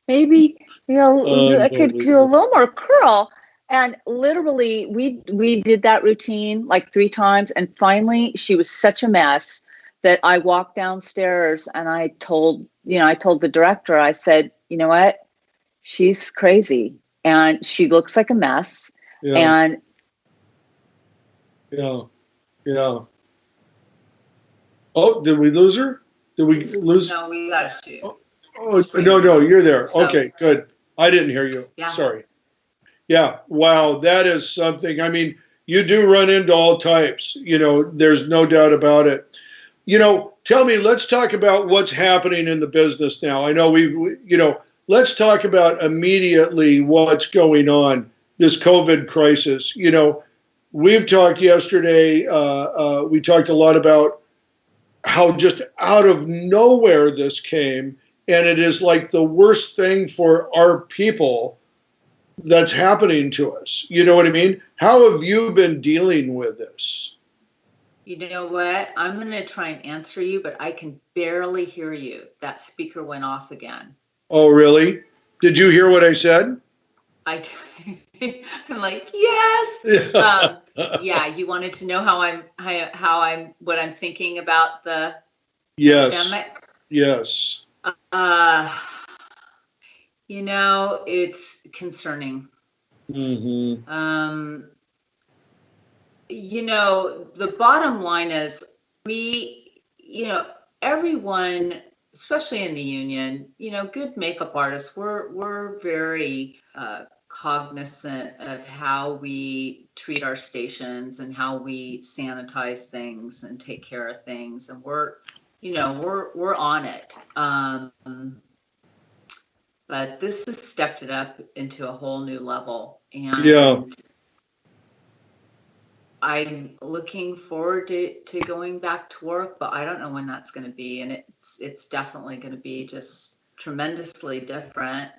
Speaker 3: maybe, I could do a little more curl." And literally we did that routine like 3 times. And finally she was such a mess that I walked downstairs and I told the director, I said, "You know what? She's crazy and she looks like a mess."
Speaker 2: Yeah.
Speaker 3: And
Speaker 2: yeah. Oh, did we lose her? Did we lose?
Speaker 4: No, we got you.
Speaker 2: Oh, no, you're there. Okay, good. I didn't hear you.
Speaker 4: Yeah.
Speaker 2: Sorry. Yeah. Wow. That is something. I mean, you do run into all types, there's no doubt about it. Tell me, let's talk about what's happening in the business now. I know let's talk about immediately what's going on, this COVID crisis. We've talked yesterday, we talked a lot about how just out of nowhere this came, and it is like the worst thing for our people that's happening to us. You know what I mean? How have you been dealing with this?
Speaker 4: You know what? I'm going to try and answer you, but I can barely hear you. That speaker went off again.
Speaker 2: Oh, really? Did you hear what I said?
Speaker 4: I'm like, yes. Yeah, you wanted to know what I'm thinking about the pandemic?
Speaker 2: Yes.
Speaker 4: It's concerning.
Speaker 2: Mm-hmm.
Speaker 4: The bottom line is everyone, especially in the union, good makeup artists, we're very cognizant of how we treat our stations and how we sanitize things and take care of things, and we're on it. But this has stepped it up into a whole new level, and I'm looking forward to going back to work, but I don't know when that's going to be, and it's definitely going to be just tremendously different.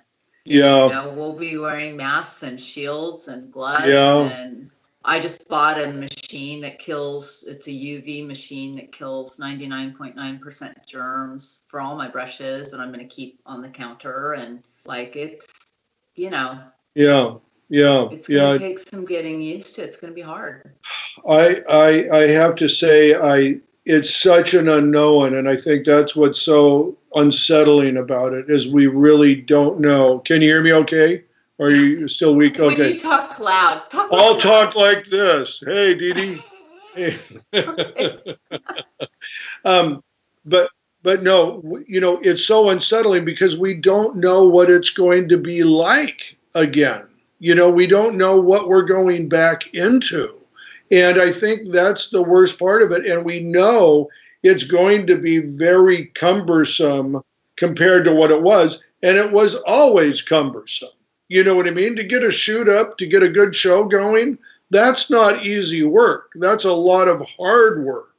Speaker 2: Yeah.
Speaker 4: We'll be wearing masks and shields and gloves, and I just bought a machine it's a UV machine that kills 99.9% germs for all my brushes, and I'm going to keep on the counter, and it's it's going to take some getting used to. It's going to be hard.
Speaker 2: I have to say, it's such an unknown, and I think that's what's so unsettling about it is we really don't know. Can you hear me okay? Or are you still weak?
Speaker 4: When
Speaker 2: Okay.
Speaker 4: you talk loud,
Speaker 2: I'll talk like this. Hey, DeeDee. Hey. um, but but no, it's so unsettling because we don't know what it's going to be like again. We don't know what we're going back into. And I think that's the worst part of it. And we know it's going to be very cumbersome compared to what it was. And it was always cumbersome. You know what I mean? To get a shoot up, to get a good show going, that's not easy work. That's a lot of hard work.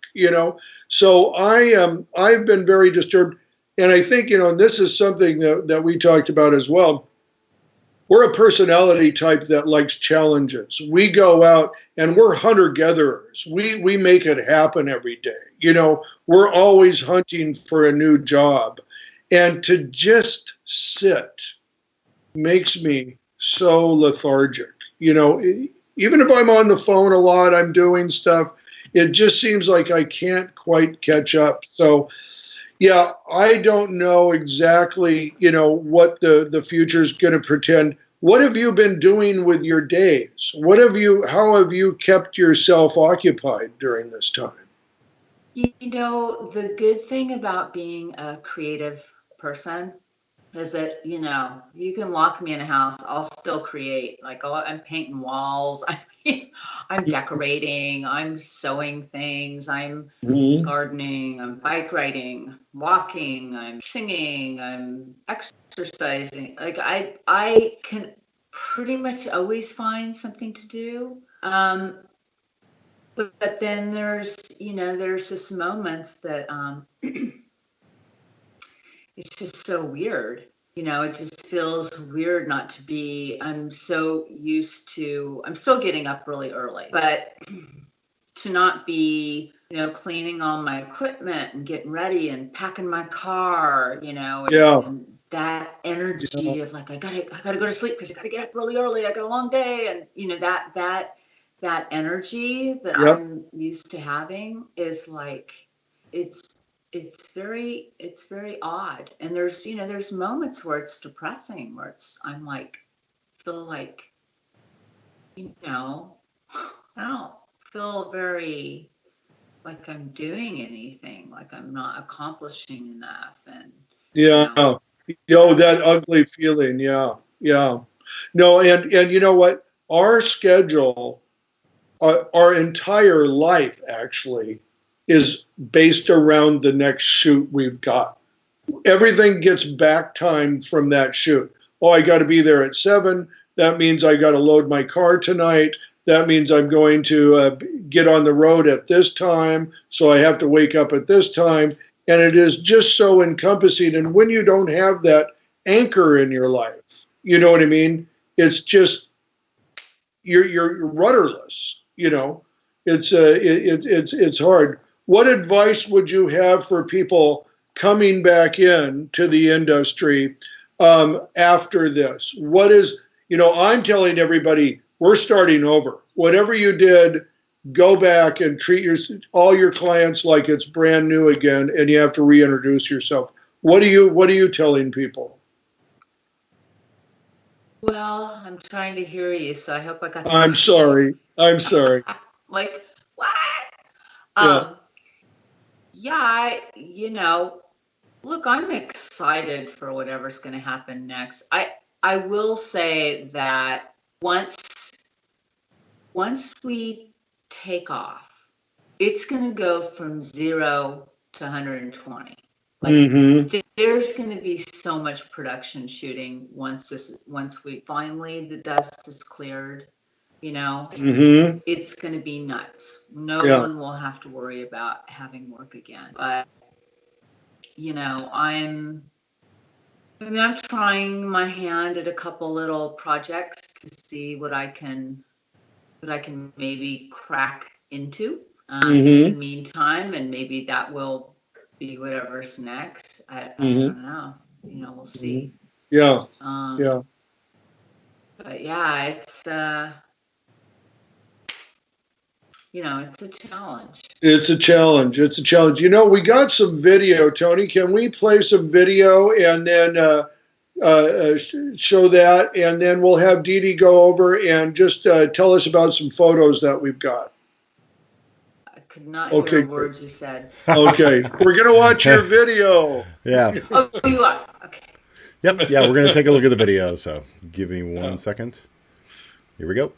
Speaker 2: So I've been very disturbed. And I think, and this is something that we talked about as well. We're a personality type that likes challenges. We go out and we're hunter-gatherers. We make it happen every day. We're always hunting for a new job. And to just sit makes me so lethargic. Even if I'm on the phone a lot, I'm doing stuff, it just seems like I can't quite catch up. So yeah, I don't know exactly, what the future is going to pretend. What have you been doing with your days? How have you kept yourself occupied during this time?
Speaker 4: The good thing about being a creative person is that, you can lock me in a house, I'll still create. Like, I'm painting walls, I'm decorating, I'm sewing things, I'm
Speaker 2: Mm-hmm.
Speaker 4: gardening, I'm bike riding, walking, I'm singing, I'm exercising. Like, I can pretty much always find something to do. But then there's just moments that it's just so weird. It just feels weird not to be. I'm so used to, I'm still getting up really early, but to not be, cleaning all my equipment and getting ready and packing my car,
Speaker 2: Yeah.
Speaker 4: and that energy of like, I gotta go to sleep because I gotta get up really early. I got a long day. And, that energy that
Speaker 2: Yep.
Speaker 4: I'm used to having is like, it's very odd. And there's moments where it's depressing, where I'm like, feel like, I don't feel very like I'm doing anything, like I'm not accomplishing enough. And,
Speaker 2: Yeah. That ugly feeling. Yeah. Yeah. No, and you know what? Our schedule, our entire life actually is based around the next shoot we've got. Everything gets back timed from that shoot. Oh, I got to be there at 7. That means I got to load my car tonight. That means I'm going to get on the road at this time. So I have to wake up at this time. And it is just so encompassing. And when you don't have that anchor in your life, you know what I mean? It's just, you're rudderless. It's hard. What advice would you have for people coming back in to the industry after this? I'm telling everybody, we're starting over. Whatever you did, go back and treat all your clients like it's brand new again, and you have to reintroduce yourself. What are you telling people?
Speaker 4: Well, I'm trying to hear you, so I hope I got
Speaker 2: I'm sorry.
Speaker 4: like, what?
Speaker 2: Yeah.
Speaker 4: Yeah, look, I'm excited for whatever's going to happen next. I will say that once we take off, it's going to go from 0 to 120. Like, there's going to be so much production shooting once we finally, the dust is cleared. It's going to be nuts. No one will have to worry about having work again. But I'm trying my hand at a couple little projects to see what I can maybe crack into in the meantime, and maybe that will be whatever's next. I don't know. We'll see.
Speaker 2: Yeah.
Speaker 4: But yeah, it's it's a challenge.
Speaker 2: It's a challenge. It's a challenge. We got some video, Tony. Can we play some video and then show that? And then we'll have DeeDee go over and just tell us about some photos that we've got.
Speaker 4: I could not hear the words you said.
Speaker 2: Okay. We're going to watch your video.
Speaker 1: Yeah.
Speaker 4: Oh, you are? Okay.
Speaker 1: Yep. Yeah, we're going to take a look at the video. So give me 1 second. Here we go.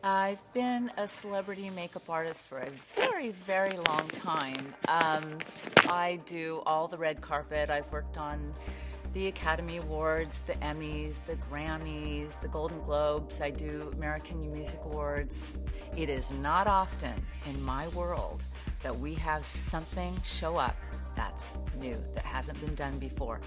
Speaker 5: I've been a celebrity makeup artist for a very, very long time. I do all the red carpet. I've worked on the Academy Awards, the Emmys, the Grammys, the Golden Globes. I do American Music Awards. It is not often in my world that we have something show up that's new, that hasn't been done before.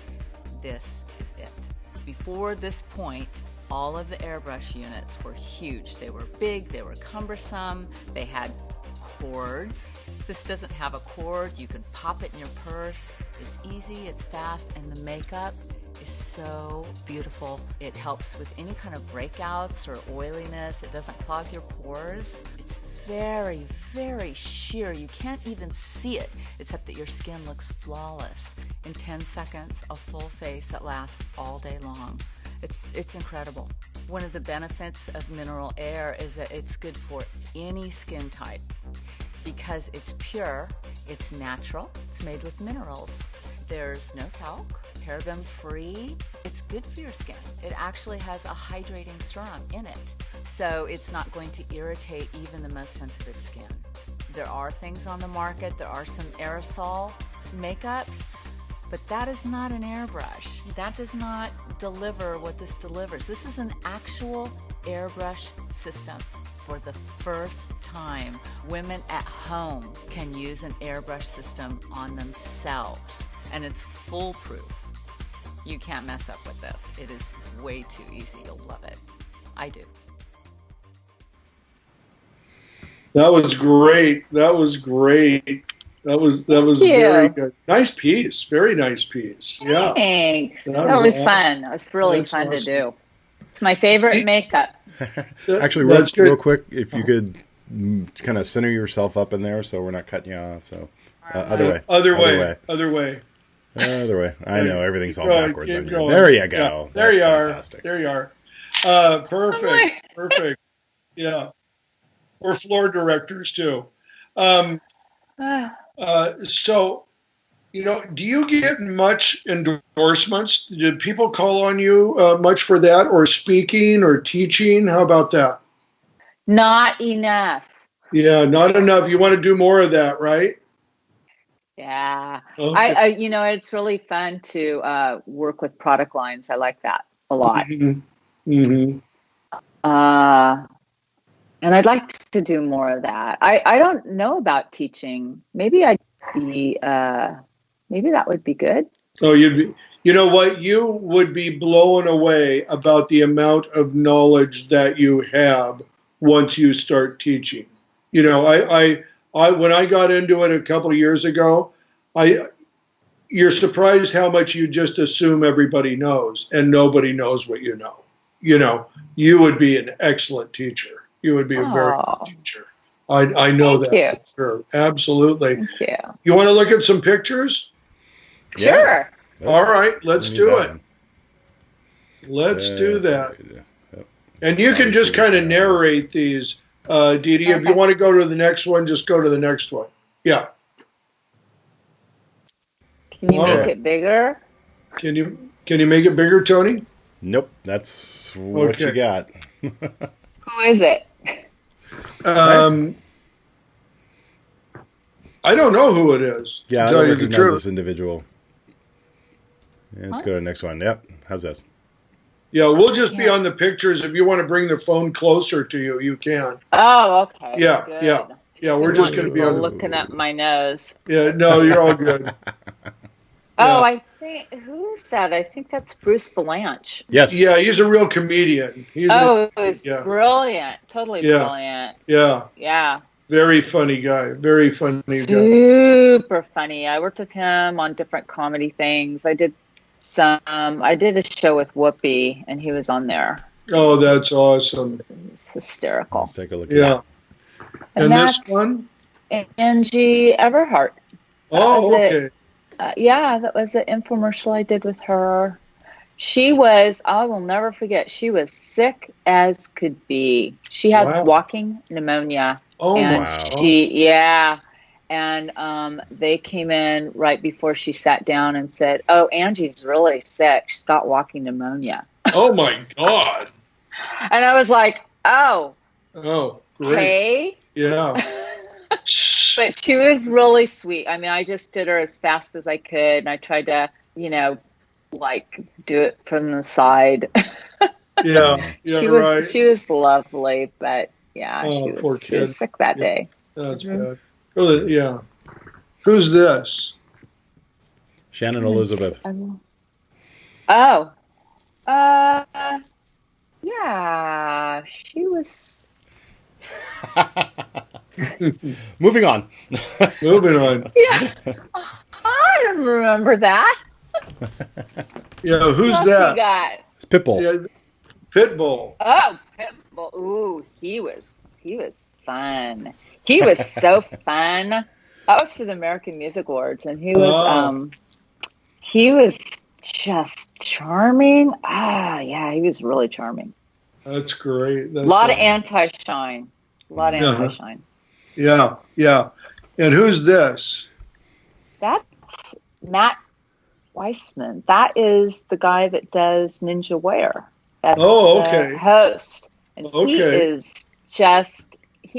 Speaker 5: This is it. Before this point, all of the airbrush units were huge. They were big, they were cumbersome, they had cords. This doesn't have a cord. You can pop it in your purse. It's easy, it's fast, and the makeup is so beautiful. It helps with any kind of breakouts or oiliness. It doesn't clog your pores. It's very, very sheer. You can't even see it, except that your skin looks flawless. In 10 seconds, a full face that lasts all day long. It's incredible. One of the benefits of mineral air is that it's good for any skin type because it's pure, it's natural, it's made with minerals. There's no talc, paraben-free. It's good for your skin. It actually has a hydrating serum in it, so it's not going to irritate even the most sensitive skin. There are things on the market. There are some aerosol makeups, but that is not an airbrush. That does not deliver what this delivers. This is an actual airbrush system. For the first time, women at home can use an airbrush system on themselves, and it's foolproof. You can't mess up with this. It is way too easy. You'll love it. I do.
Speaker 2: That was great. That was great. That was very good. Nice piece. Very nice piece. Yeah.
Speaker 3: Thanks. That was awesome. Fun. It was really fun to do. It's my favorite makeup.
Speaker 1: Actually, real quick, if you could kind of center yourself up in there so we're not cutting you off. So other way. I know everything's all backwards. There you go.
Speaker 2: Yeah, there you are. Fantastic. There you are. Perfect. Perfect. Yeah. We're floor directors too. So, do you get much endorsements? Do people call on you much for that, or speaking or teaching? How about that?
Speaker 3: Not enough.
Speaker 2: Yeah, not enough. You want to do more of that, right?
Speaker 3: Yeah.
Speaker 2: Okay.
Speaker 3: I it's really fun to work with product lines. I like that a lot.
Speaker 2: Mm-hmm. Mm-hmm.
Speaker 3: And I'd like to do more of that. I don't know about teaching. Maybe maybe that would be good. Oh,
Speaker 2: you know what? You would be blown away about the amount of knowledge that you have once you start teaching. I when I got into it a couple of years ago, you're surprised how much you just assume everybody knows, and nobody knows what you know. You would be an excellent teacher. You would be a very good teacher. I know that.
Speaker 3: Thank you.
Speaker 2: Sure. Absolutely.
Speaker 3: Thank you.
Speaker 2: You want to look at some pictures?
Speaker 3: Sure.
Speaker 2: Yeah. All right. Let's do it. Let's do that. Yep. And you can just kind of narrate these, DeeDee. Okay. If you want to go to the next one, just go to the next one. Yeah.
Speaker 3: Can you make it bigger?
Speaker 2: Can you make it bigger, Tony?
Speaker 1: Nope. That's what you got.
Speaker 3: Who is it?
Speaker 2: I don't know who it is.
Speaker 1: Yeah, I don't recognize this individual. Yeah, let's go to the next one. Yep. How's this?
Speaker 2: Yeah, we'll just be on the pictures. If you want to bring the phone closer to you, you can.
Speaker 3: Oh, okay.
Speaker 2: Yeah,
Speaker 3: good.
Speaker 2: Yeah. We're just going to be on
Speaker 3: looking at my nose.
Speaker 2: Yeah, no, you're all good.
Speaker 3: Oh, I think, who is that? I think that's Bruce Valanche.
Speaker 1: Yes.
Speaker 2: Yeah, he's a real comedian. He's
Speaker 3: brilliant. Totally brilliant.
Speaker 2: Yeah.
Speaker 3: Yeah.
Speaker 2: Very funny guy. Very funny guy.
Speaker 3: Super funny. I worked with him on different comedy things. I did a show with Whoopi, and he was on there.
Speaker 2: Oh, that's awesome.
Speaker 3: It's hysterical.
Speaker 1: Let's take a look at that.
Speaker 2: And this one?
Speaker 3: Angie Everhart.
Speaker 2: Okay.
Speaker 3: That was an infomercial I did with her. She was, I will never forget, she was sick as could be. She had walking pneumonia.
Speaker 2: Oh,
Speaker 3: wow. And they came in right before she sat down and said, "Oh, Angie's really sick. She's got walking pneumonia."
Speaker 2: Oh, my God.
Speaker 3: And I was like, oh,
Speaker 2: great.
Speaker 3: Hey.
Speaker 2: Yeah.
Speaker 3: But she was really sweet. I mean, I just did her as fast as I could, and I tried to, do it from the side. She was lovely, but she was sick that day.
Speaker 2: That's bad. Yeah. Who's this?
Speaker 1: Shannon Elizabeth.
Speaker 3: Yeah, she was.
Speaker 1: Moving on.
Speaker 2: Yeah,
Speaker 3: I don't remember that.
Speaker 2: Yeah, who's that?
Speaker 1: It's Pitbull.
Speaker 2: Yeah, Pitbull.
Speaker 3: Oh, Pitbull. Ooh, he was fun. He was so fun. That was for the American Music Awards, and he was just charming. He was really charming.
Speaker 2: That's great.
Speaker 3: A lot of anti-shine.
Speaker 2: Yeah. And who's this?
Speaker 3: That's Matt Weissman. That is the guy that does Ninja Wear. That's the host. And he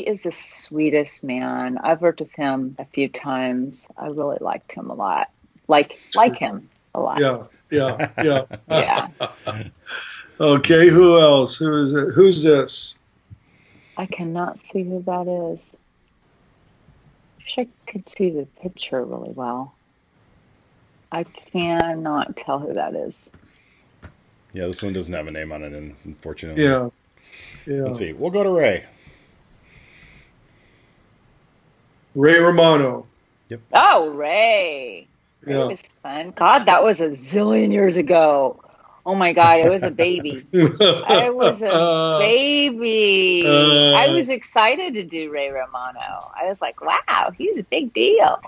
Speaker 3: is the sweetest man. I've worked with him a few times. I really liked him a lot. Like him a lot.
Speaker 2: Yeah.
Speaker 3: Yeah.
Speaker 2: Okay, who else? Who's this?
Speaker 3: I cannot see who that is. I wish I could see the picture really well. I cannot tell who that is.
Speaker 1: Yeah, this one doesn't have a name on it, unfortunately.
Speaker 2: Yeah.
Speaker 1: Let's see. We'll go to Ray.
Speaker 2: Ray Romano.
Speaker 1: Yep.
Speaker 3: Oh, Ray. Ray was fun. God, that was a zillion years ago. Oh my God, I was a baby. I was excited to do Ray Romano. I was like, wow, he's a big deal.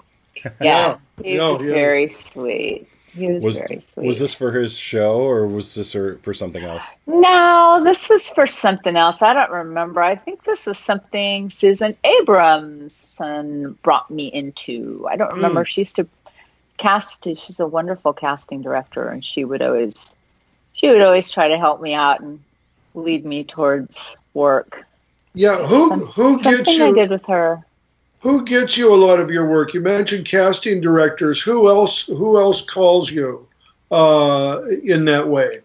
Speaker 3: Yeah, he was very sweet. He was very sweet.
Speaker 1: Was this for his show, or was this for something else?
Speaker 3: No, this was for something else. I don't remember. I think this was something Susan Abramson brought me into. I don't remember. She used to cast. She's a wonderful casting director, and she would always try to help me out and lead me towards work.
Speaker 2: Yeah, who gets you?
Speaker 3: I did with her.
Speaker 2: Who gets you a lot of your work? You mentioned casting directors. Who else calls you in that way?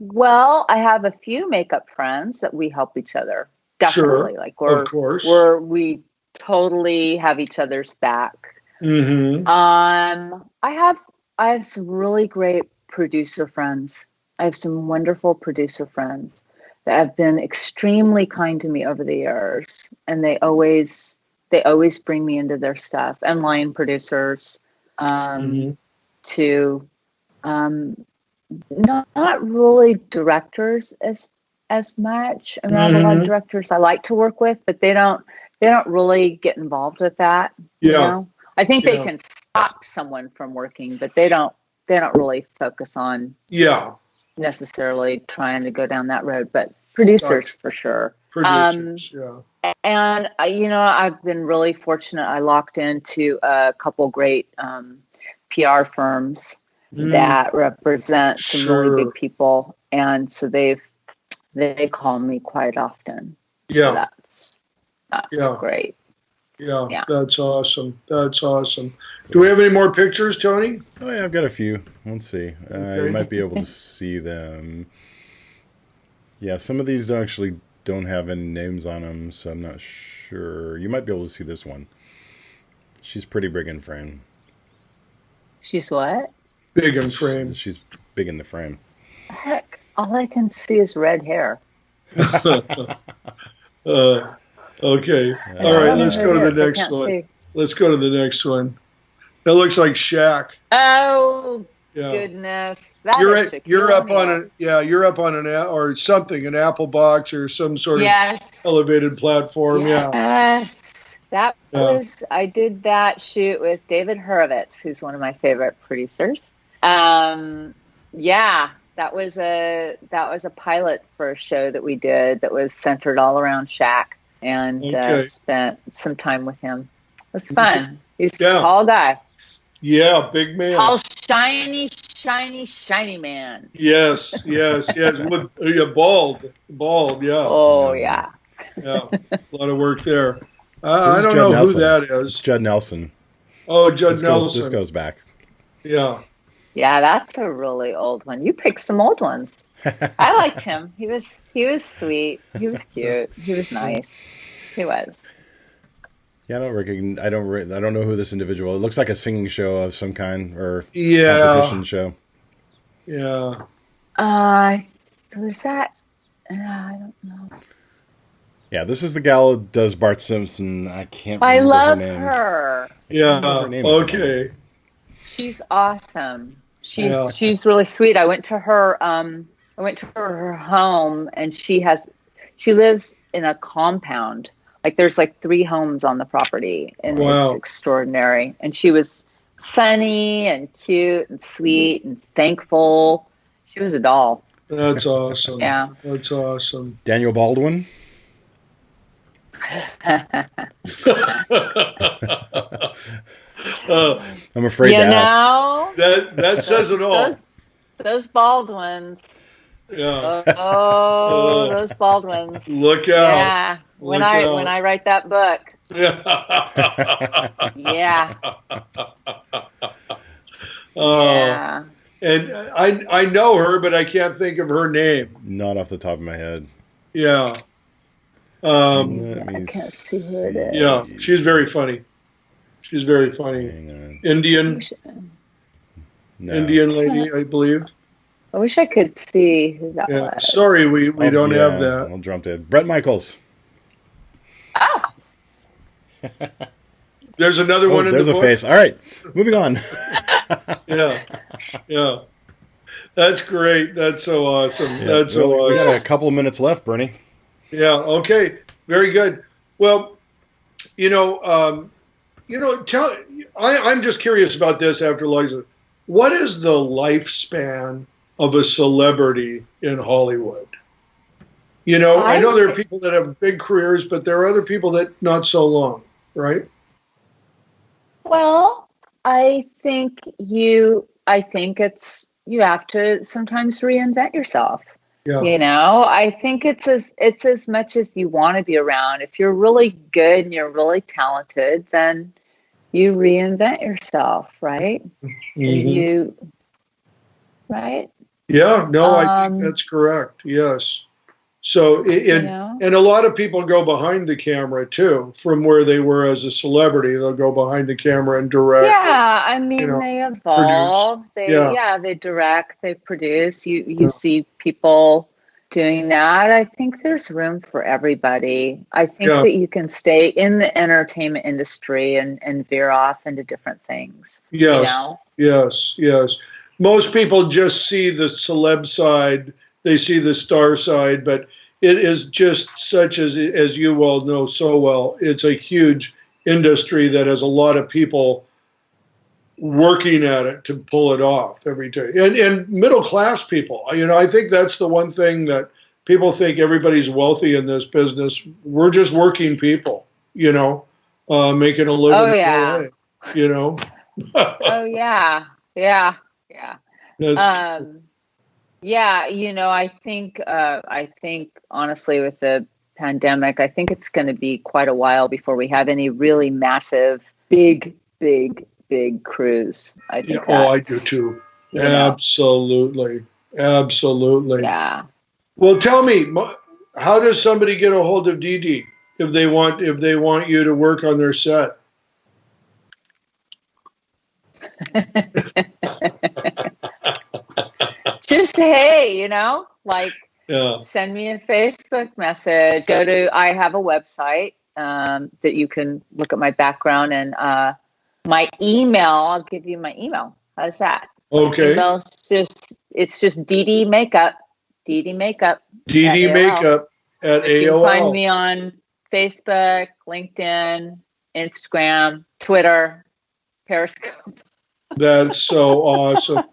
Speaker 3: Well, I have a few makeup friends that we help each other. Definitely.
Speaker 2: Sure, of course.
Speaker 3: We totally have each other's back.
Speaker 2: Mm-hmm.
Speaker 3: I have some really great producer friends. I have some wonderful producer friends that have been extremely kind to me over the years, and they always bring me into their stuff. And line producers, to not really directors as much. I mean, I have a lot of directors I like to work with, but they don't really get involved with that.
Speaker 2: Yeah.
Speaker 3: You know? I think they can stop someone from working, but they don't really focus on necessarily trying to go down that road, but producers for sure.
Speaker 2: Producers,
Speaker 3: And I've been really fortunate. I locked into a couple great PR firms that represent some really big people, and so they call me quite often.
Speaker 2: Yeah,
Speaker 3: so that's great.
Speaker 2: Yeah, that's awesome. Do we have any more pictures, Tony?
Speaker 1: Oh yeah, I've got a few. Let's see. You might be able to see them. Yeah, some of these don't have any names on them, so I'm not sure. You might be able to see this one. She's pretty big in frame.
Speaker 3: She's what?
Speaker 2: Big in frame.
Speaker 1: She's big in the frame.
Speaker 3: Heck, all I can see is red hair.
Speaker 2: Okay. All right, let's go to the next one. Let's go to the next one. That looks like Shaq.
Speaker 3: Oh, goodness. That
Speaker 2: You're
Speaker 3: is
Speaker 2: you're
Speaker 3: Shaquille
Speaker 2: up on
Speaker 3: O'Neal.
Speaker 2: you're up on or something, an Applebox or some sort of elevated platform.
Speaker 3: Yes. That
Speaker 2: Yeah.
Speaker 3: was, I did that shoot with David Hurwitz, who's one of my favorite producers. Yeah, that was a pilot for a show that we did that was centered all around Shaq, and spent some time with him. It was fun. He's a tall guy.
Speaker 2: Yeah, big man.
Speaker 3: Tall, shiny, shiny, shiny man.
Speaker 2: Yes. With, bald. Yeah.
Speaker 3: Oh yeah.
Speaker 2: Yeah. A lot of work there. I don't know who that is.
Speaker 1: It's Judd Nelson.
Speaker 2: Oh, Judd Nelson.
Speaker 1: This goes back.
Speaker 2: Yeah.
Speaker 3: Yeah, that's a really old one. You picked some old ones. I liked him. He was sweet. He was cute. He was nice. He was.
Speaker 1: Yeah, I don't know who this individual. It looks like a singing show of some kind or competition show.
Speaker 2: Yeah.
Speaker 3: Was that? I don't know.
Speaker 1: Yeah, this is the gal that does Bart Simpson. I can't.
Speaker 3: I love
Speaker 1: her name.
Speaker 3: her.
Speaker 2: Yeah. Okay.
Speaker 3: She's awesome. She's really sweet. I went to her home, and she lives in a compound. Like there's like 3 homes on the property, and it's extraordinary. And she was funny and cute and sweet and thankful. She was a doll.
Speaker 2: That's awesome.
Speaker 3: Yeah.
Speaker 2: That's awesome.
Speaker 1: Daniel Baldwin. I'm afraid to ask.
Speaker 2: That says it all.
Speaker 3: Those Baldwins.
Speaker 2: Yeah.
Speaker 3: Oh, those Baldwins.
Speaker 2: Look out.
Speaker 3: Yeah. When I write that book.
Speaker 2: Yeah.
Speaker 3: Yeah.
Speaker 2: Yeah. And I know her, but I can't think of her name.
Speaker 1: Not off the top of my head.
Speaker 2: Yeah.
Speaker 3: I can't see who it is.
Speaker 2: Yeah, she's very funny. She's very funny. Indian lady, I believe.
Speaker 3: I wish I could see who that was.
Speaker 2: Sorry, we don't have that.
Speaker 1: I'll jump in. Brett Michaels.
Speaker 3: Oh.
Speaker 2: There's another one in the book.
Speaker 1: There's a face. All right, moving on.
Speaker 2: Yeah. That's great. That's so awesome. Yeah, that's so awesome.
Speaker 1: We got a couple of minutes left, Bernie.
Speaker 2: Yeah. Okay. Very good. Well, I'm just curious about this after Liza. What is the lifespan of a celebrity in Hollywood? I know there are people that have big careers, but there are other people that not so long, right?
Speaker 3: Well, I think you have to sometimes reinvent yourself. Yeah. I think it's as much as you want to be around. If you're really good and you're really talented, then you reinvent yourself, right? Mm-hmm. Right?
Speaker 2: Yeah, no, I think that's correct. Yes. So, and a lot of people go behind the camera too, from where they were as a celebrity. They'll go behind the camera and direct.
Speaker 3: Yeah, I mean, they evolve. They direct, they produce. You see people doing that. I think there's room for everybody. I think that you can stay in the entertainment industry and veer off into different things.
Speaker 2: Yes. Most people just see the celeb side. They see the star side, but it is just such as you all know so well. It's a huge industry that has a lot of people working at it to pull it off every day. And middle class people, I think that's the one thing that people think everybody's wealthy in this business. We're just working people, making a living.
Speaker 3: Oh yeah.
Speaker 2: Oh
Speaker 3: yeah. I think honestly with the pandemic, I think it's going to be quite a while before we have any really massive, big crews. I think.
Speaker 2: I do too. Absolutely.
Speaker 3: Yeah.
Speaker 2: Well, tell me, how does somebody get a hold of DeeDee if they want you to work on their set?
Speaker 3: Just hey, send me a Facebook message. I have a website that you can look at my background, and my email. I'll give you my email. How's that?
Speaker 2: Okay.
Speaker 3: It's just DeeDee Makeup. DeeDee Makeup.
Speaker 2: DeeDee Makeup at AOL.
Speaker 3: You can find me on Facebook, LinkedIn, Instagram, Twitter, Periscope.
Speaker 2: That's so awesome.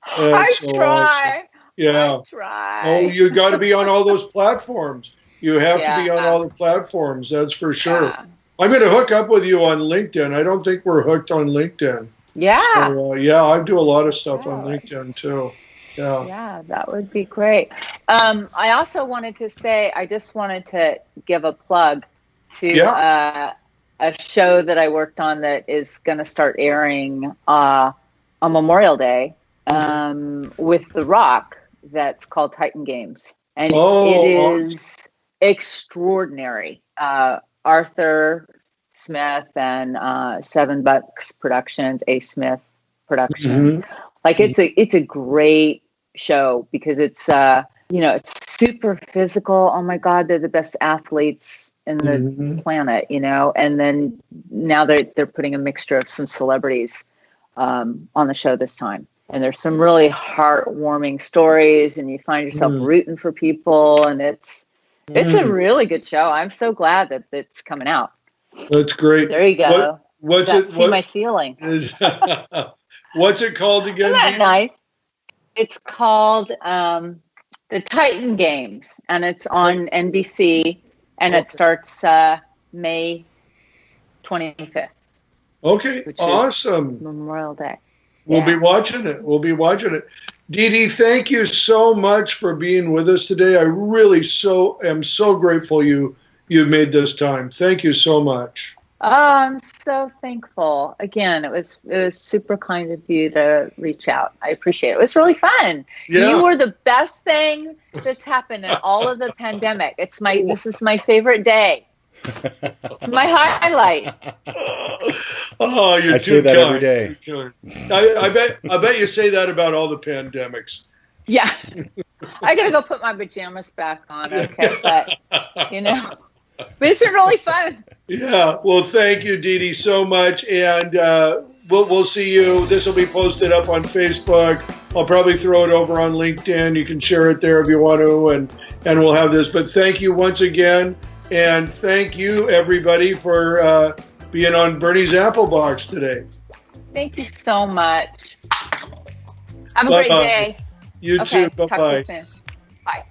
Speaker 3: I try.
Speaker 2: Awesome. Yeah.
Speaker 3: I try.
Speaker 2: Oh, you got to be on all those platforms. You have to be on all the platforms. That's for sure.
Speaker 3: Yeah.
Speaker 2: I'm going to hook up with you on LinkedIn. I don't think we're hooked on LinkedIn.
Speaker 3: Yeah.
Speaker 2: So, I do a lot of stuff on LinkedIn too. Yeah.
Speaker 3: Yeah, that would be great. I also wanted to say, I just wanted to give a plug to a show that I worked on that is going to start airing on Memorial Day with The Rock. That's called Titan Games. And it is extraordinary. Arthur Smith and Seven Bucks Productions, A. Smith Production. Like it's a great show because it's it's super physical. Oh my God, they're the best athletes in the planet, and then now they're putting a mixture of some celebrities on the show this time. And there's some really heartwarming stories, and you find yourself rooting for people, and it's a really good show. I'm so glad that it's coming out.
Speaker 2: That's great.
Speaker 3: There you go. See my ceiling.
Speaker 2: What's it called again?
Speaker 3: Isn't that nice? It's called The Titan Games, and it's on NBC, and it starts May 25th.
Speaker 2: Okay, awesome.
Speaker 3: Memorial Day.
Speaker 2: We'll be watching it. DeeDee, thank you so much for being with us today. I really am so grateful you made this time. Thank you so much.
Speaker 3: Oh, I'm so thankful. Again, it was super kind of you to reach out. I appreciate it. It was really fun. Yeah. You were the best thing that's happened in all of the pandemic. This is my favorite day. It's my highlight.
Speaker 2: Oh, you're
Speaker 1: I
Speaker 2: too
Speaker 1: say that
Speaker 2: kind.
Speaker 1: every day.
Speaker 2: I bet you say that about all the pandemics.
Speaker 3: Yeah. I gotta go put my pajamas back on, okay, but but it's been really fun.
Speaker 2: Yeah. Well, thank you, DeeDee, so much. And we'll see you. This will be posted up on Facebook. I'll probably throw it over on LinkedIn. You can share it there if you want to, and we'll have this. But thank you once again. And thank you, everybody, for being on Burnie's Applebox today.
Speaker 3: Thank you so much. Have a great day.
Speaker 2: You too. Bye-bye.
Speaker 3: Talk to you soon. Bye.